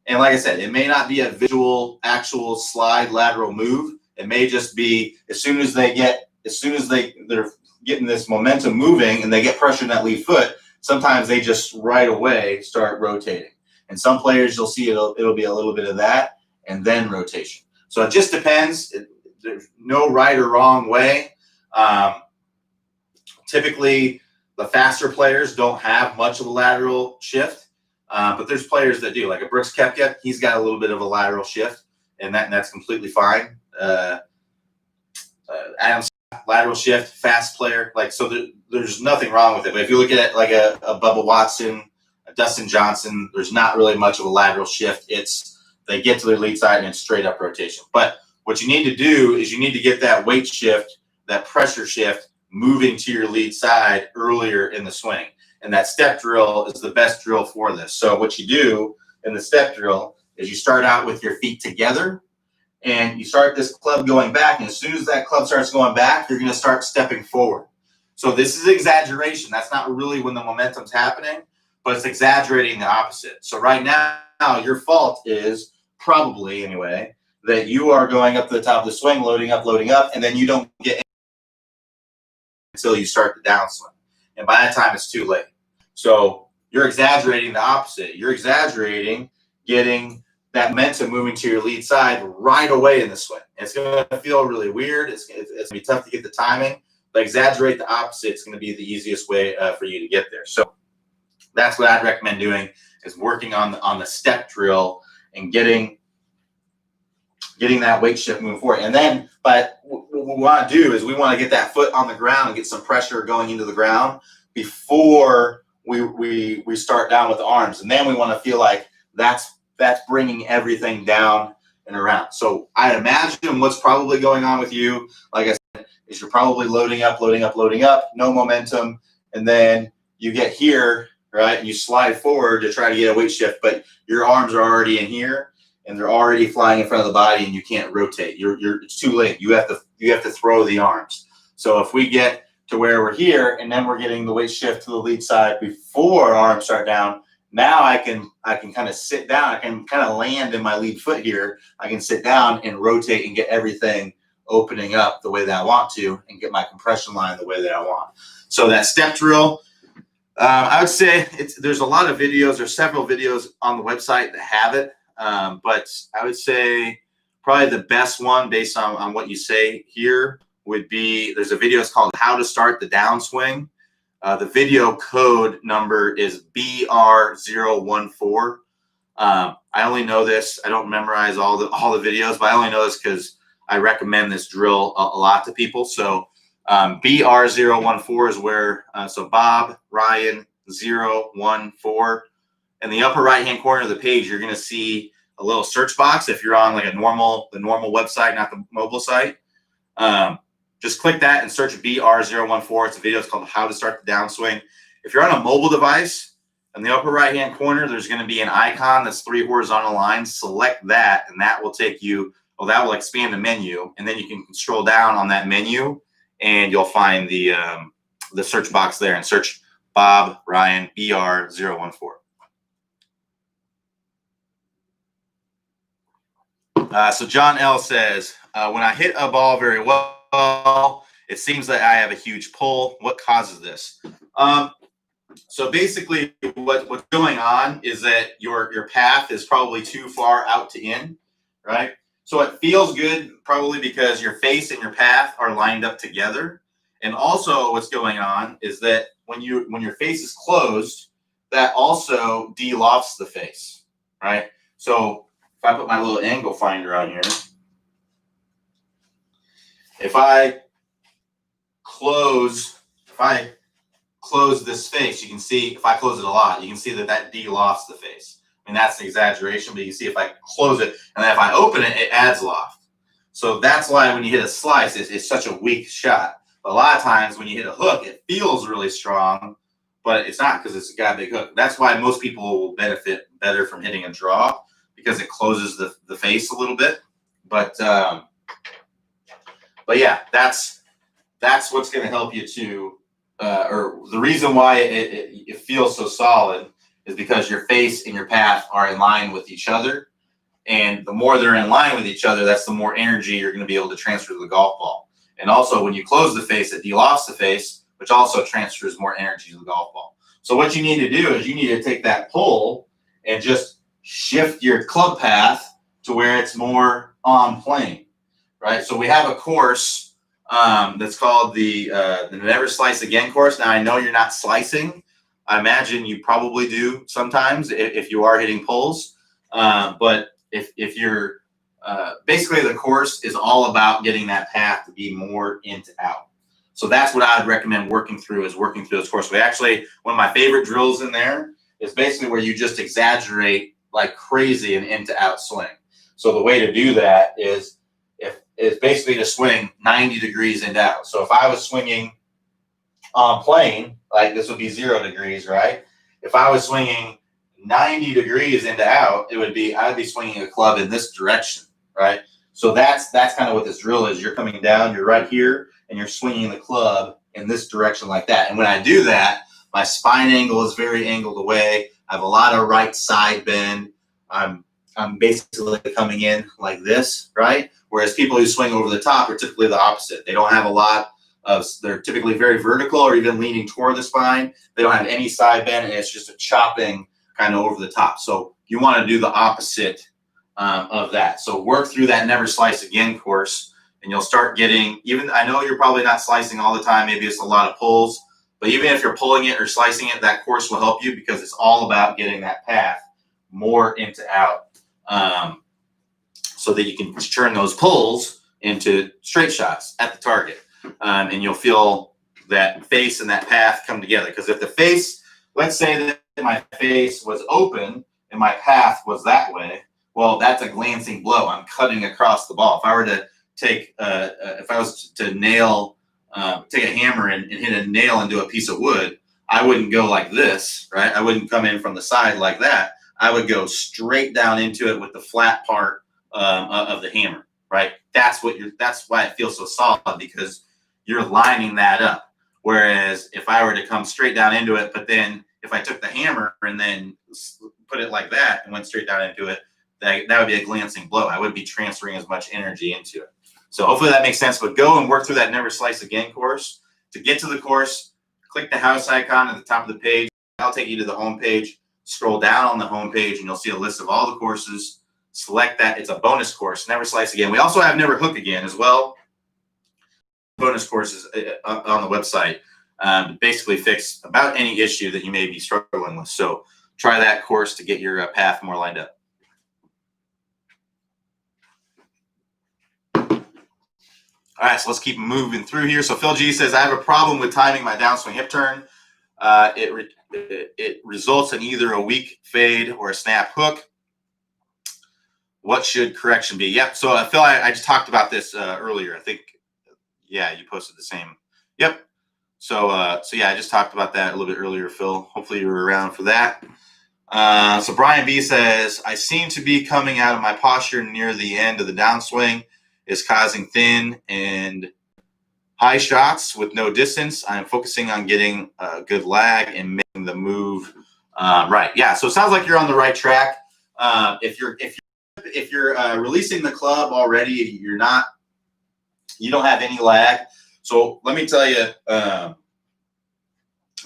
S1: And like I said, it may not be a visual, actual slide lateral move. It may just be as soon as they're getting this momentum moving and they get pressure in that lead foot, sometimes they just right away start rotating. And some players you'll see it'll be a little bit of that and then rotation. So it just depends. There's no right or wrong way. Typically, the faster players don't have much of a lateral shift. But there's players that do, like a Brooks Koepka. He's got a little bit of a lateral shift, and that's completely fine. Adam Scott, lateral shift, fast player. Like, so there's nothing wrong with it. But if you look at it like a Bubba Watson, a Dustin Johnson, there's not really much of a lateral shift. It's they get to their lead side and it's straight up rotation. But what you need to do is you need to get that weight shift, that pressure shift moving to your lead side earlier in the swing. And that step drill is the best drill for this. So what you do in the step drill is you start out with your feet together and you start this club going back. And as soon as that club starts going back, you're going to start stepping forward. So this is exaggeration. That's not really when the momentum's happening, but it's exaggerating the opposite. So right now, your fault is probably, anyway, that you are going up to the top of the swing, loading up, and then you don't get until you start the downswing. And by that time, it's too late. So you're exaggerating the opposite. You're exaggerating getting that momentum moving to your lead side right away in the swing. It's going to feel really weird. It's going to be tough to get the timing, but exaggerate the opposite. It's going to be the easiest way for you to get there. So that's what I'd recommend doing, is working on the step drill and getting that weight shift moving forward. And then, but what we want to do is we want to get that foot on the ground and get some pressure going into the ground before we start down with the arms. And then we want to feel like that's bringing everything down and around. So I imagine what's probably going on with you, like I said, is you're probably loading up, no momentum. And then you get here, right? And you slide forward to try to get a weight shift, but your arms are already in here and they're already flying in front of the body and you can't rotate. It's too late. You have to throw the arms. So if we get to where we're here and then we're getting the weight shift to the lead side before our arms start down, now I can kind of sit down. I can kind of land in my lead foot here. I can sit down and rotate and get everything opening up the way that I want to and get my compression line the way that I want. So that step drill, I would say there's a lot of videos. There's several videos on the website that have it. But I would say probably the best one based on what you say here would be, there's a video, it's called How to Start the Downswing. The video code number is BR014. I only know this. I don't memorize all the videos, but I only know this because I recommend this drill a lot to people. So BR014 is where, so Bob Ryan 014. In the upper right-hand corner of the page, you're going to see a little search box if you're on like the normal website, not the mobile site. just click that and search BR014. It's a video. It's called How to Start the Downswing. If you're on a mobile device, in the upper right-hand corner, there's going to be an icon that's 3 horizontal lines. Select that, and that will take you, well, that will expand the menu, and then you can scroll down on that menu, and you'll find the search box there and search Bob Ryan BR014. So John L says, when I hit a ball very well, it seems that I have a huge pull. What causes this? So basically what's going on is that your path is probably too far out to in, right? So it feels good probably because your face and your path are lined up together. And also what's going on is that when your face is closed, that also de-lofts the face, right? So if I put my little angle finder on here, if I close this face, you can see, if I close it a lot, you can see that de-lofts the face. I mean, that's an exaggeration, but you can see if I close it, and then if I open it, it adds loft. So that's why when you hit a slice, it's such a weak shot. But a lot of times when you hit a hook, it feels really strong, but it's not because it's got a big hook. That's why most people will benefit better from hitting a draw, because it closes the face a little bit. But yeah, that's what's going to help you to, or the reason why it feels so solid is because your face and your path are in line with each other. And the more they're in line with each other, that's the more energy you're going to be able to transfer to the golf ball. And also when you close the face, it de-lofts the face, which also transfers more energy to the golf ball. So what you need to do is you need to take that pull and just shift your club path to where it's more on plane, right? So we have a course that's called the Never Slice Again course. Now I know you're not slicing. I imagine you probably do sometimes if you are hitting pulls. But if you're basically, the course is all about getting that path to be more in to out. So that's what I'd recommend working through this course. We actually, one of my favorite drills in there is basically where you just exaggerate like crazy an in to out swing. So the way to do that is basically to swing 90 degrees in to out. So if I was swinging on plane, like this would be 0 degrees, right? If I was swinging 90 degrees into out, I'd be swinging a club in this direction, right? So that's kind of what this drill is. You're coming down, you're right here, and you're swinging the club in this direction like that. And when I do that, my spine angle is very angled away. I have a lot of right side bend. I'm basically coming in like this, right? Whereas people who swing over the top are typically the opposite. They don't have a lot of, they're typically very vertical or even leaning toward the spine. They don't have any side bend, and it's just a chopping kind of over the top. So you want to do the opposite of that. So work through that Never Slice Again course, and you'll start getting, even, I know you're probably not slicing all the time. Maybe it's a lot of pulls, but even if you're pulling it or slicing it, that course will help you because it's all about getting that path more into out, so that you can turn those pulls into straight shots at the target. And you'll feel that face and that path come together. Because if the face, let's say that my face was open and my path was that way, well, that's a glancing blow. I'm cutting across the ball. If I were to take, if I was to nail, take a hammer and hit a nail into a piece of wood, I wouldn't go like this, right? I wouldn't come in from the side like that. I would go straight down into it with the flat part of the hammer, right? That's why it feels so solid, because you're lining that up. Whereas if I were to come straight down into it, but then if I took the hammer and then put it like that and went straight down into it, that would be a glancing blow. I wouldn't be transferring as much energy into it. So hopefully that makes sense. But go and work through that Never Slice Again course. To get to the course, click the house icon at the top of the page. That'll take you to the home page. Scroll down on the home page and you'll see a list of all the courses. Select that. It's a bonus course, Never Slice Again. We also have Never Hook Again as well. Bonus courses on the website basically fix about any issue that you may be struggling with. So try that course to get your path more lined up. All right, so let's keep moving through here. So Phil G says, I have a problem with timing my downswing hip turn. It results in either a weak fade or a snap hook. What should correction be? Yep. So Phil, I just talked about this earlier. I think Yeah, you posted the same. Yep. So yeah, I just talked about that a little bit earlier, Phil. Hopefully you were around for that. So Brian B says, I seem to be coming out of my posture near the end of the downswing is causing thin and high shots with no distance. I'm focusing on getting a good lag and making the move right. Yeah. So it sounds like you're on the right track. If you're releasing the club already, you don't have any lag. So let me tell you, I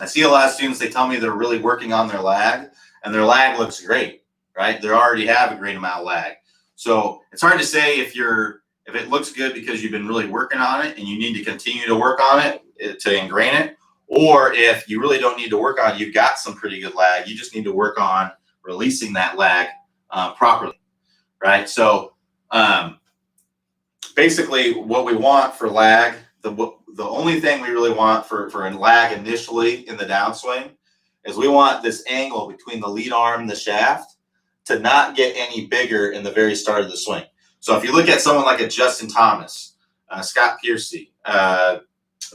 S1: see a lot of students, they tell me they're really working on their lag, and their lag looks great, right? They already have a great amount of lag. So it's hard to say if it looks good because you've been really working on it and you need to continue to work on it to ingrain it, or if you really don't need to work on it, you've got some pretty good lag. You just need to work on releasing that lag properly, right? So basically what we want for lag, the only thing we really want for a lag initially in the downswing is we want this angle between the lead arm and the shaft to not get any bigger in the very start of the swing. So if you look at someone like a Justin Thomas, Scott Piercy,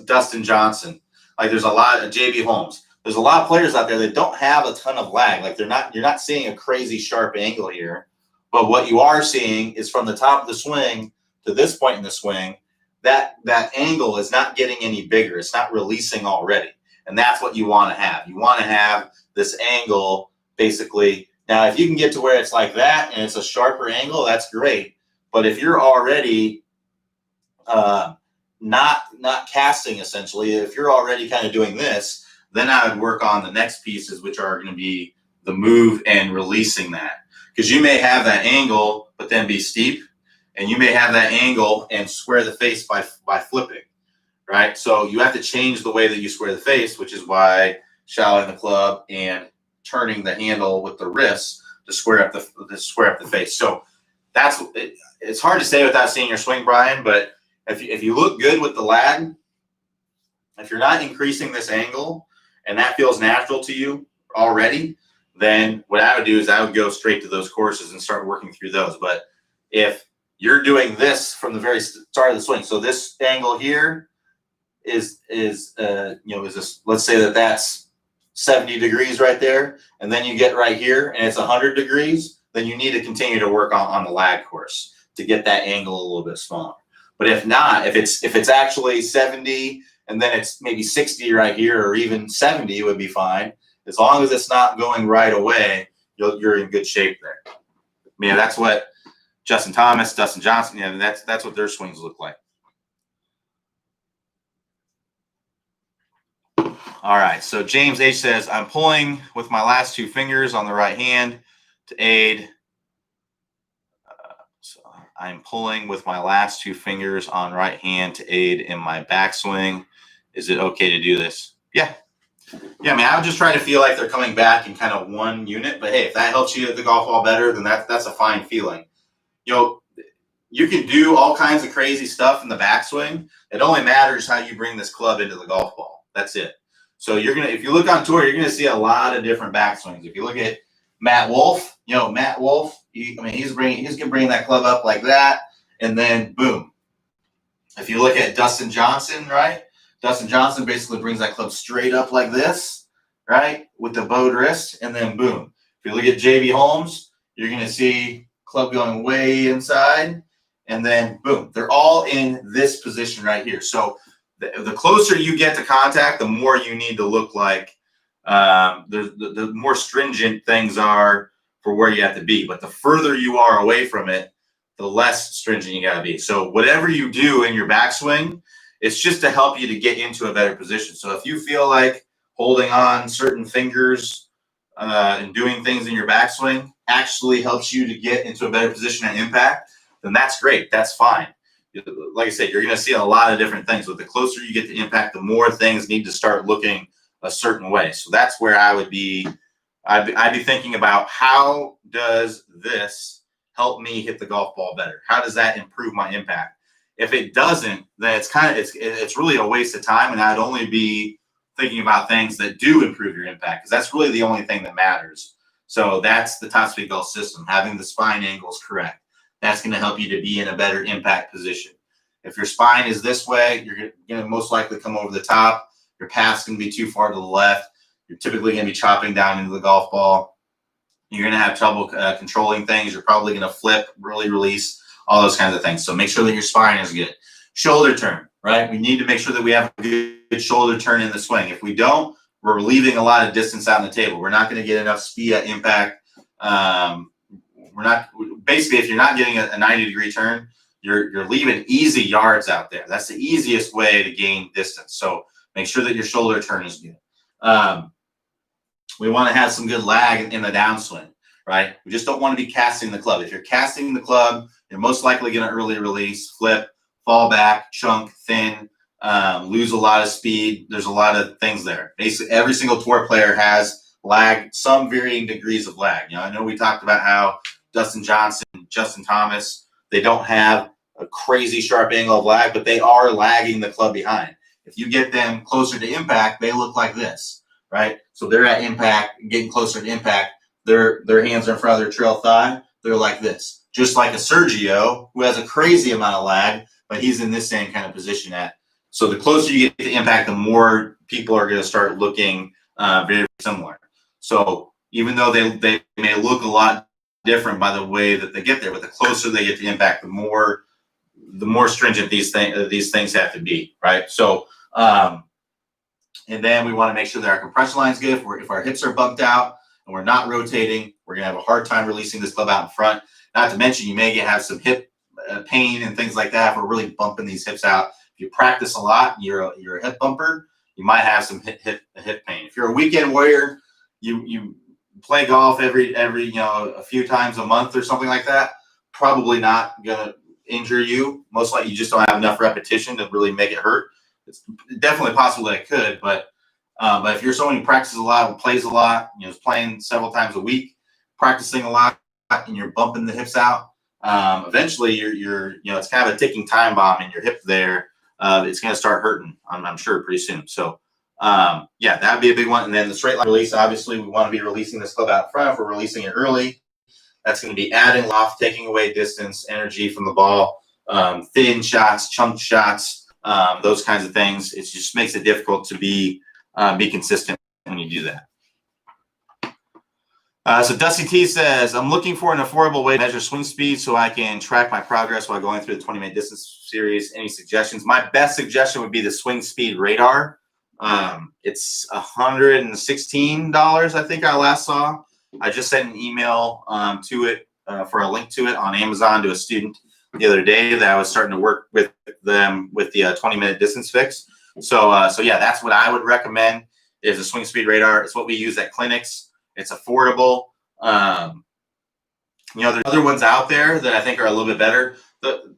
S1: Dustin Johnson, like there's a lot of JB Holmes. There's a lot of players out there that don't have a ton of lag. Like you're not seeing a crazy sharp angle here, but what you are seeing is from the top of the swing to this point in the swing, that angle is not getting any bigger. It's not releasing already. And that's what you want to have. You want to have this angle basically. Now, if you can get to where it's like that and it's a sharper angle, that's great. But if you're already not casting, essentially, if you're already kind of doing this, then I would work on the next pieces, which are going to be the move and releasing that. Because you may have that angle, but then be steep. And you may have that angle and square the face by flipping, right? So you have to change the way that you square the face, which is why shallowing the club and turning the handle with the wrists to square up the face. So it's hard to say without seeing your swing, Brian. But if you look good with the lag, if you're not increasing this angle and that feels natural to you already, then what I would do is I would go straight to those courses and start working through those. But if you're doing this from the very start of the swing, so this angle here is this, let's say that's 70 degrees right there, and then you get right here and it's 100 degrees, then you need to continue to work on the lag course to get that angle a little bit smaller. But if not, if it's actually 70 and then it's maybe 60 right here, or even 70 would be fine. As long as it's not going right away, you're in good shape there. Yeah, that's what Justin Thomas, Dustin Johnson, that's what their swings look like. All right, so James H says, I'm pulling with my last two fingers on the right hand to aid. So I'm pulling with my last two fingers on right hand to aid in my backswing. Is it okay to do this? Yeah. Yeah, I mean, I would just try to feel like they're coming back in kind of one unit. But hey, if that helps you hit the golf ball better, then that's a fine feeling. You can do all kinds of crazy stuff in the backswing. It only matters how you bring this club into the golf ball. That's it. So if you look on tour, you're gonna see a lot of different backswings. If you look at Matt Wolff, he's gonna bring that club up like that, and then boom. If you look at Dustin Johnson, right? Dustin Johnson basically brings that club straight up like this, right, with the bowed wrist, and then boom. If you look at JB Holmes, you're gonna see club going way inside, and then boom. They're all in this position right here. So the closer you get to contact, the more you need to look like the more stringent things are for where you have to be. But the further you are away from it, the less stringent you got to be. So whatever you do in your backswing, it's just to help you to get into a better position. So if you feel like holding on certain fingers and doing things in your backswing actually helps you to get into a better position and impact, then that's great. That's fine. Like I said, you're going to see a lot of different things. But the closer you get to impact, the more things need to start looking a certain way. So that's where I would be. I'd be thinking about, how does this help me hit the golf ball better? How does that improve my impact? If it doesn't, then it's really a waste of time, and I'd only be thinking about things that do improve your impact, because that's really the only thing that matters. So that's the Top Speed Golf system, having the spine angles correct. That's going to help you to be in a better impact position. If your spine is this way, you're going to most likely come over the top. Your path's going to be too far to the left. You're typically going to be chopping down into the golf ball. You're going to have trouble controlling things. You're probably going to flip, really release, all those kinds of things. So make sure that your spine is good. Shoulder turn, right? We need to make sure that we have a good shoulder turn in the swing. If we don't, we're leaving a lot of distance out on the table. We're not going to get enough speed at impact. Basically, if you're not getting a 90-degree turn, you're leaving easy yards out there. That's the easiest way to gain distance. So make sure that your shoulder turn is good. We want to have some good lag in the downswing, right? We just don't want to be casting the club. If you're casting the club, you're most likely going to early release, flip, fall back, chunk, thin, lose a lot of speed. There's a lot of things there. Basically, every single tour player has lag, some varying degrees of lag. I know we talked about how Dustin Johnson, Justin Thomas, they don't have a crazy sharp angle of lag, but they are lagging the club behind. If you get them closer to impact, they look like this, right? So they're at impact, getting closer to impact. Their hands are in front of their trail thigh. They're like this. Just like a Sergio, who has a crazy amount of lag, but he's in this same kind of position at. So the closer you get to impact, the more people are going to start looking very similar. So even though they may look a lot different by the way that they get there, but the closer they get to impact, the more stringent these things have to be, right? So and then we want to make sure that our compression line is good. If our hips are bumped out and we're not rotating, we're going to have a hard time releasing this club out in front. Not to mention, you may have some hip pain and things like that if we're really bumping these hips out. If you practice a lot, you're a hip bumper, you might have some hip pain. If you're a weekend warrior, you play golf every a few times a month or something like that, probably not going to injure you. Most likely you just don't have enough repetition to really make it hurt. It's definitely possible that it could, but if you're someone who practices a lot, who plays a lot, is playing several times a week, practicing a lot, and you're bumping the hips out, eventually you're it's kind of a ticking time bomb in your hip there. It's going to start hurting, I'm sure, pretty soon. So yeah, that'd be a big one. And then the straight line release, obviously we want to be releasing this club out front. If we're releasing it early, that's going to be adding loft, taking away distance, energy from the ball, thin shots, chunk shots, those kinds of things. It just makes it difficult to be consistent when you do that. So Dusty T says, I'm looking for an affordable way to measure swing speed so I can track my progress while going through the 20-minute distance series. Any suggestions? My best suggestion would be the Swing Speed Radar. It's $116, I think I last saw. I just sent an email to it for a link to it on Amazon to a student the other day that I was starting to work with them with the 20-minute distance fix. So yeah, that's what I would recommend is a Swing Speed Radar. It's what we use at clinics. It's affordable. There's other ones out there that I think are a little bit better.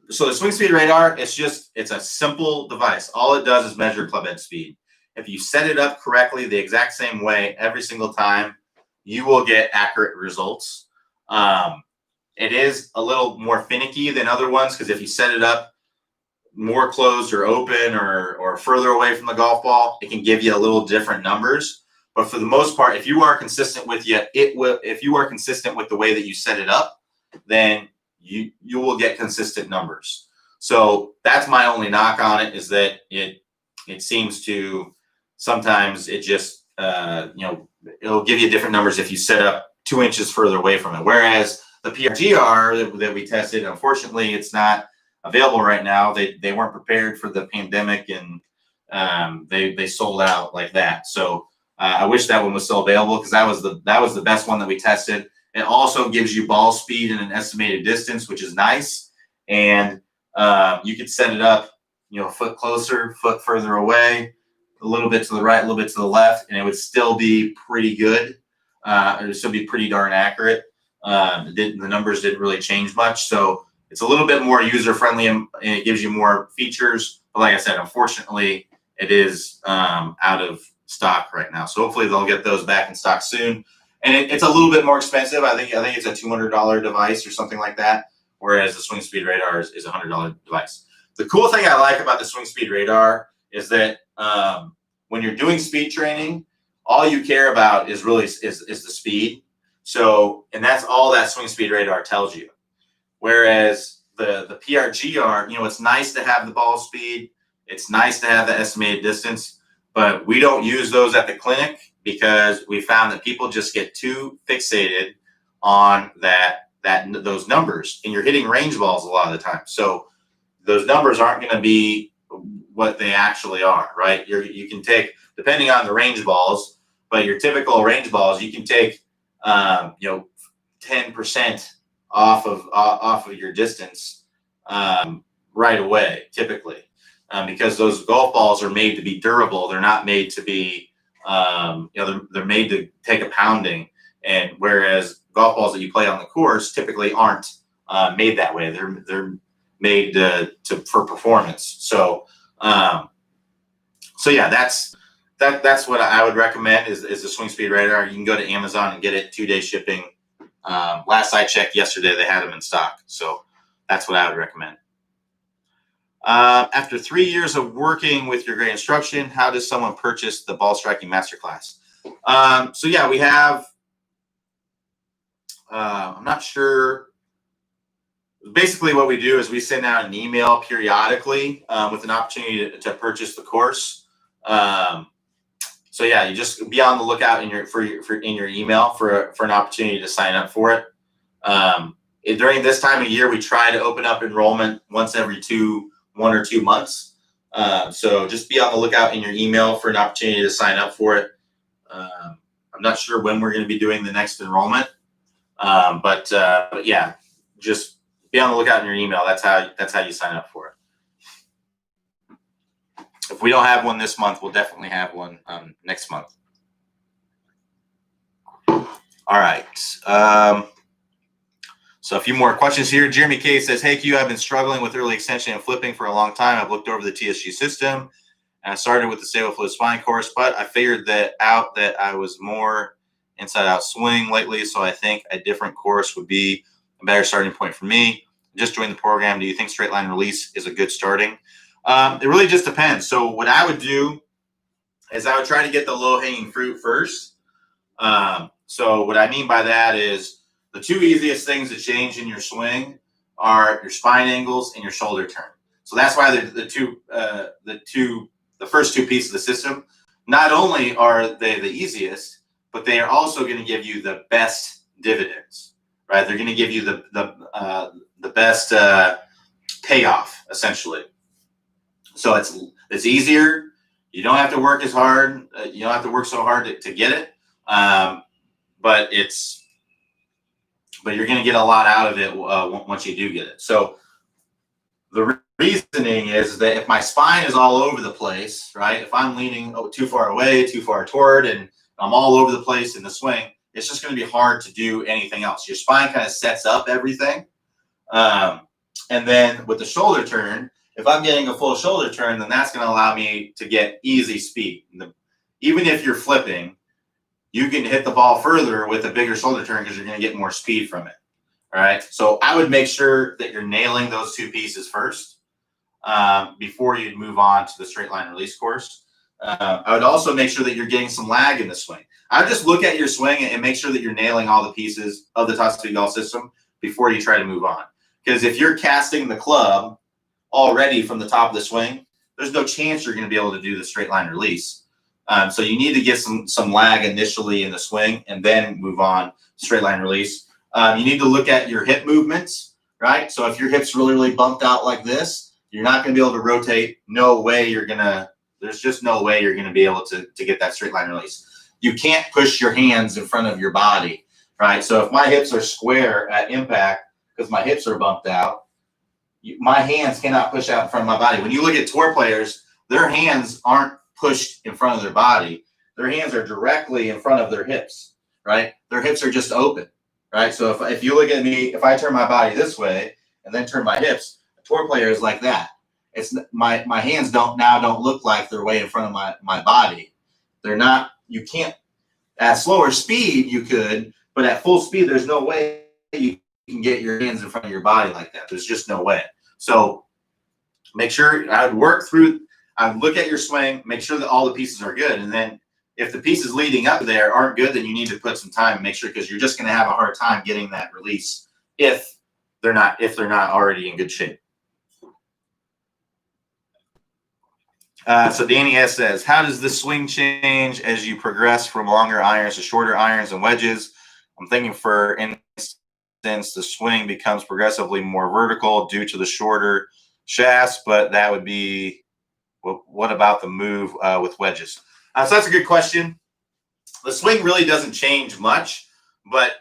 S1: So the Swing Speed Radar, it's a simple device. All it does is measure club head speed. If you set it up correctly the exact same way every single time, you will get accurate results. It is a little more finicky than other ones because if you set it up more closed or open or further away from the golf ball, it can give you a little different numbers. But for the most part, if you are consistent with if you are consistent with the way that you set it up, then you will get consistent numbers. So that's my only knock on it, is that it seems to sometimes it just it'll give you different numbers if you set up 2 inches further away from it. Whereas the PRGR that we tested, unfortunately, it's not available right now. They weren't prepared for the pandemic and they sold out like that. So I wish that one was still available because that was the best one that we tested. It also gives you ball speed and an estimated distance, which is nice. And you could set it up, a foot closer, foot further away, a little bit to the right, a little bit to the left, and it would still be pretty good. It would still be pretty darn accurate. The numbers didn't really change much. So it's a little bit more user-friendly and it gives you more features. But like I said, unfortunately, it is out of stock right now. So hopefully they'll get those back in stock soon. And it's a little bit more expensive. I think it's a $200 device or something like that, whereas the Swing Speed Radar is a $100 device. The cool thing I like about the Swing Speed Radar is that when you're doing speed training, all you care about is really is the speed. So, and that's all that Swing Speed Radar tells you. Whereas the PRGR, it's nice to have the ball speed. It's nice to have the estimated distance, but we don't use those at the clinic because we found that people just get too fixated on those numbers, and you're hitting range balls a lot of the time. So those numbers aren't going to be what they actually are, right? You can take, depending on the range balls, but your typical range balls, you can take 10% off of your distance right away, typically, because those golf balls are made to be durable. They're not made to be, they're made to take a pounding. And whereas golf balls that you play on the course typically aren't made that way. They're made for performance. So yeah, that's what I would recommend is the Swing Speed Radar. You can go to Amazon and get it 2-day shipping. Last I checked yesterday, they had them in stock. So that's what I would recommend. After 3 years of working with your great instruction, how does someone purchase the Ball Striking Masterclass? So yeah, we have, I'm not sure. Basically what we do is we send out an email periodically with an opportunity to purchase the course. So yeah, you just be on the lookout in your email for an opportunity to sign up for it. During this time of year, we try to open up enrollment once every 1 or 2 months. So just be on the lookout in your email for an opportunity to sign up for it. I'm not sure when we're going to be doing the next enrollment, but yeah, just be on the lookout in your email. That's how you sign up for it. If we don't have one this month, we'll definitely have one next month. All right. So a few more questions here. Jeremy K says, "Hey Q, I've been struggling with early extension and flipping for a long time. I've looked over the TSG system, and I started with the Stable Fluid Spine course, but I figured that I was more inside-out swing lately, so I think a different course would be a better starting point for me. Just joined the program. Do you think straight line release is a good starting?" It really just depends. So what I would do is I would try to get the low-hanging fruit first. So what I mean by that is the two easiest things to change in your swing are your spine angles and your shoulder turn. So that's why the first two pieces of the system, not only are they the easiest, but they are also going to give you the best dividends, right? They're going to give you the best payoff, essentially. So it's easier. You don't have to work as hard. You don't have to work so hard to get it. But you're going to get a lot out of it once you do get it. So the reasoning is that if my spine is all over the place, right? If I'm leaning too far away, too far toward, and I'm all over the place in the swing, it's just going to be hard to do anything else. Your spine kind of sets up everything. And then with the shoulder turn, if I'm getting a full shoulder turn, then that's going to allow me to get easy speed. Even if you're flipping, you can hit the ball further with a bigger shoulder turn because you're going to get more speed from it. All right. So I would make sure that you're nailing those two pieces first before you move on to the straight line release course. I would also make sure that you're getting some lag in the swing. I would just look at your swing and make sure that you're nailing all the pieces of the Toss Speed Golf system before you try to move on. Because if you're casting the club already from the top of the swing, there's no chance you're going to be able to do the straight line release. So you need to get some lag initially in the swing and then move on straight line release. You need to look at your hip movements, right? So if your hips really bumped out like this, you're not going to be able to rotate. There's just no way you're going to be able to get that straight line release. You can't push your hands in front of your body, right? So if my hips are square at impact because my hips are bumped out, my hands cannot push out in front of my body. When you look at tour players, their hands aren't pushed in front of their body. Their hands are directly in front of their hips, right? Their hips are just open, right? So if you look at me, if I turn my body this way and then turn my hips, a tour player is like that. It's my hands don't look like they're way in front of my body. They're not. You can't. At slower speed you could, but at full speed there's no way you can get your hands in front of your body like that. There's just no way. So make sure I would look at your swing, make sure that all the pieces are good, and then if the pieces leading up there aren't good, then you need to put some time and make sure, because you're just going to have a hard time getting that release if if they're not already in good shape. So Danny S says, how does the swing change as you progress from longer irons to shorter irons and wedges? I'm thinking, for instance, the swing becomes progressively more vertical due to the shorter shafts, but that would be, what about the move with wedges? So that's a good question. The swing really doesn't change much, but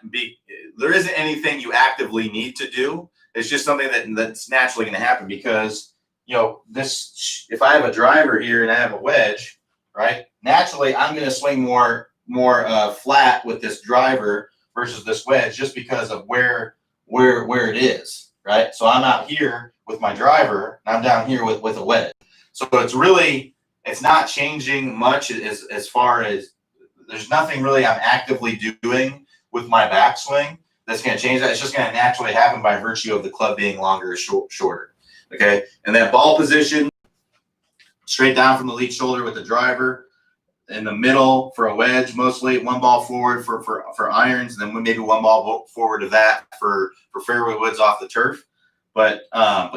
S1: there isn't anything you actively need to do. It's just something that's naturally going to happen because, if I have a driver here and I have a wedge, right? Naturally, I'm going to swing more flat with this driver versus this wedge, just because of where it is, right? So I'm out here with my driver, and I'm down here with a wedge. So it's not changing much as far as, there's nothing really I'm actively doing with my backswing that's going to change that. It's just going to naturally happen by virtue of the club being longer or shorter. Okay, and that ball position, straight down from the lead shoulder with the driver, in the middle for a wedge, mostly one ball forward for irons, and then maybe one ball forward of that for fairway woods off the turf. But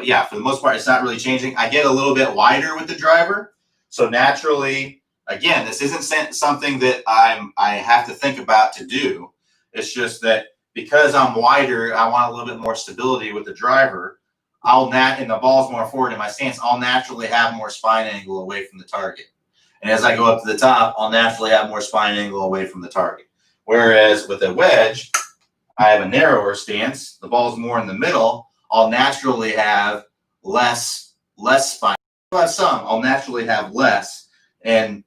S1: yeah, for the most part, it's not really changing. I get a little bit wider with the driver, so naturally, again, this isn't something that I have to think about to do. It's just that because I'm wider, I want a little bit more stability with the driver. And the ball's more forward in my stance, I'll naturally have more spine angle away from the target. And as I go up to the top, I'll naturally have more spine angle away from the target. Whereas with a wedge, I have a narrower stance. The ball's more in the middle. I'll naturally have less spine. I'll have some. I'll naturally have less, and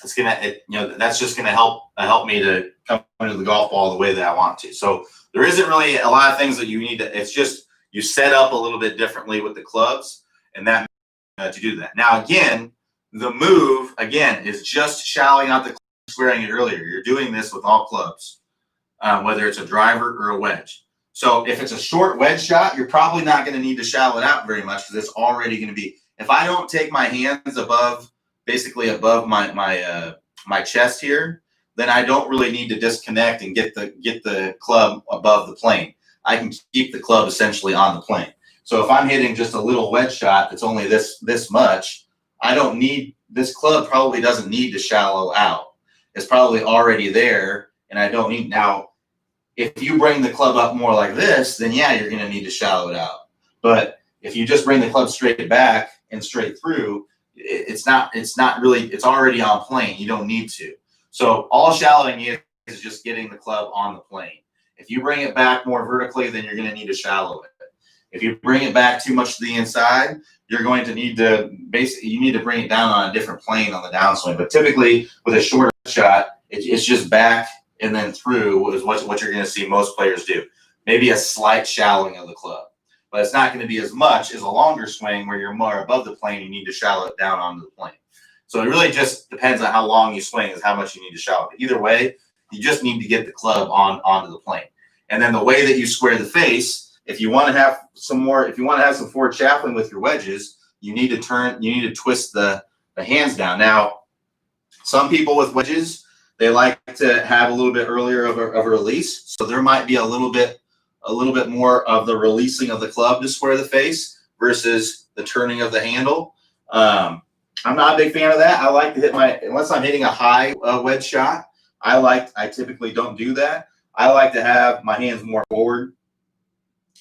S1: that's just gonna help me to come into the golf ball the way that I want to. So there isn't really a lot of things that you need to. It's just you set up a little bit differently with the clubs, and that to do that. Now again, the move again is just shallowing out the club, squaring it earlier. You're doing this with all clubs, whether it's a driver or a wedge. So if it's a short wedge shot, you're probably not going to need to shallow it out very much because it's already going to be. If I don't take my hands basically above my chest here, then I don't really need to disconnect and get the club above the plane. I can keep the club essentially on the plane. So if I'm hitting just a little wedge shot that's only this much, I don't need, this club probably doesn't need to shallow out. It's probably already there, and I don't need. Now, if you bring the club up more like this, then yeah, you're going to need to shallow it out. But if you just bring the club straight back and straight through, it's already on plane. You don't need to. So all shallowing is just getting the club on the plane. If you bring it back more vertically, then you're going to need to shallow it. If you bring it back too much to the inside, you're going to need to you need to bring it down on a different plane on the downswing. But typically with a short shot, it's just back and then through is what you're going to see most players do. Maybe a slight shallowing of the club, but it's not going to be as much as a longer swing where you're more above the plane. You need to shallow it down onto the plane. So it really just depends on how long you swing is how much you need to shallow. But either way, you just need to get the club onto the plane. And then the way that you square the face, if you want to have some forward chaffling with your wedges, you need to twist the hands down. Now, some people with wedges, they like to have a little bit earlier of a release. So there might be a little bit more of the releasing of the club to square the face versus the turning of the handle. I'm not a big fan of that. I like to hit unless I'm hitting a high wedge shot, I typically don't do that. I like to have my hands more forward.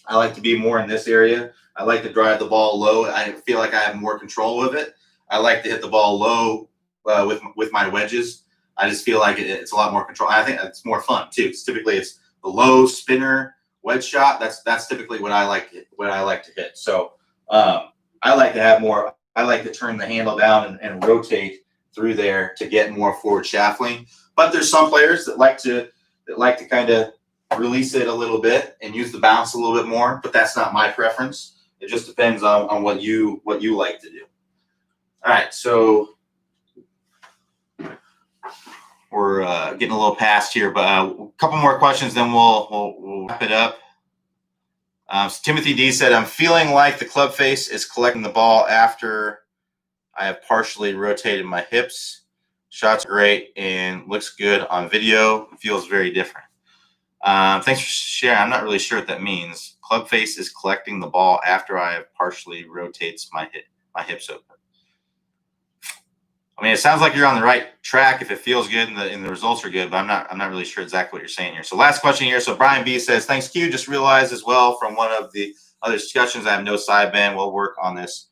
S1: I like to be more in this area. I like to drive the ball low. I feel like I have more control of it. I like to hit the ball low with my wedges. I just feel like it's a lot more control. I think it's more fun too. Typically, it's the low spinner wedge shot. That's typically what I like to hit. So I like to have more. I like to turn the handle down and rotate through there to get more forward shaftling. But there's some players that like to kind of release it a little bit and use the bounce a little bit more. But that's not my preference. It just depends on what you like to do. All right, so we're getting a little past here, but a couple more questions, then we'll wrap it up. So Timothy D said, I'm feeling like the club face is collecting the ball after I have partially rotated my hips. Shots great and looks good on video. Feels very different. Thanks for sharing. I'm not really sure what that means. Club face is collecting the ball after I have partially rotates my hips open. I mean, it sounds like you're on the right track if it feels good and the results are good, but I'm not really sure exactly what you're saying here. So last question here. So Brian B says, thanks Q. Just realized as well from one of the other discussions, I have no side bend. We'll work on this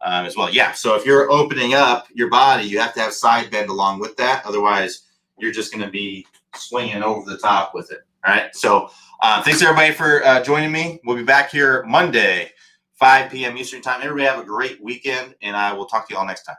S1: as well. Yeah. So if you're opening up your body, you have to have side bend along with that. Otherwise, you're just going to be swinging over the top with it. All right. So thanks everybody for joining me. We'll be back here Monday, 5 p.m. Eastern time. Everybody have a great weekend, and I will talk to you all next time.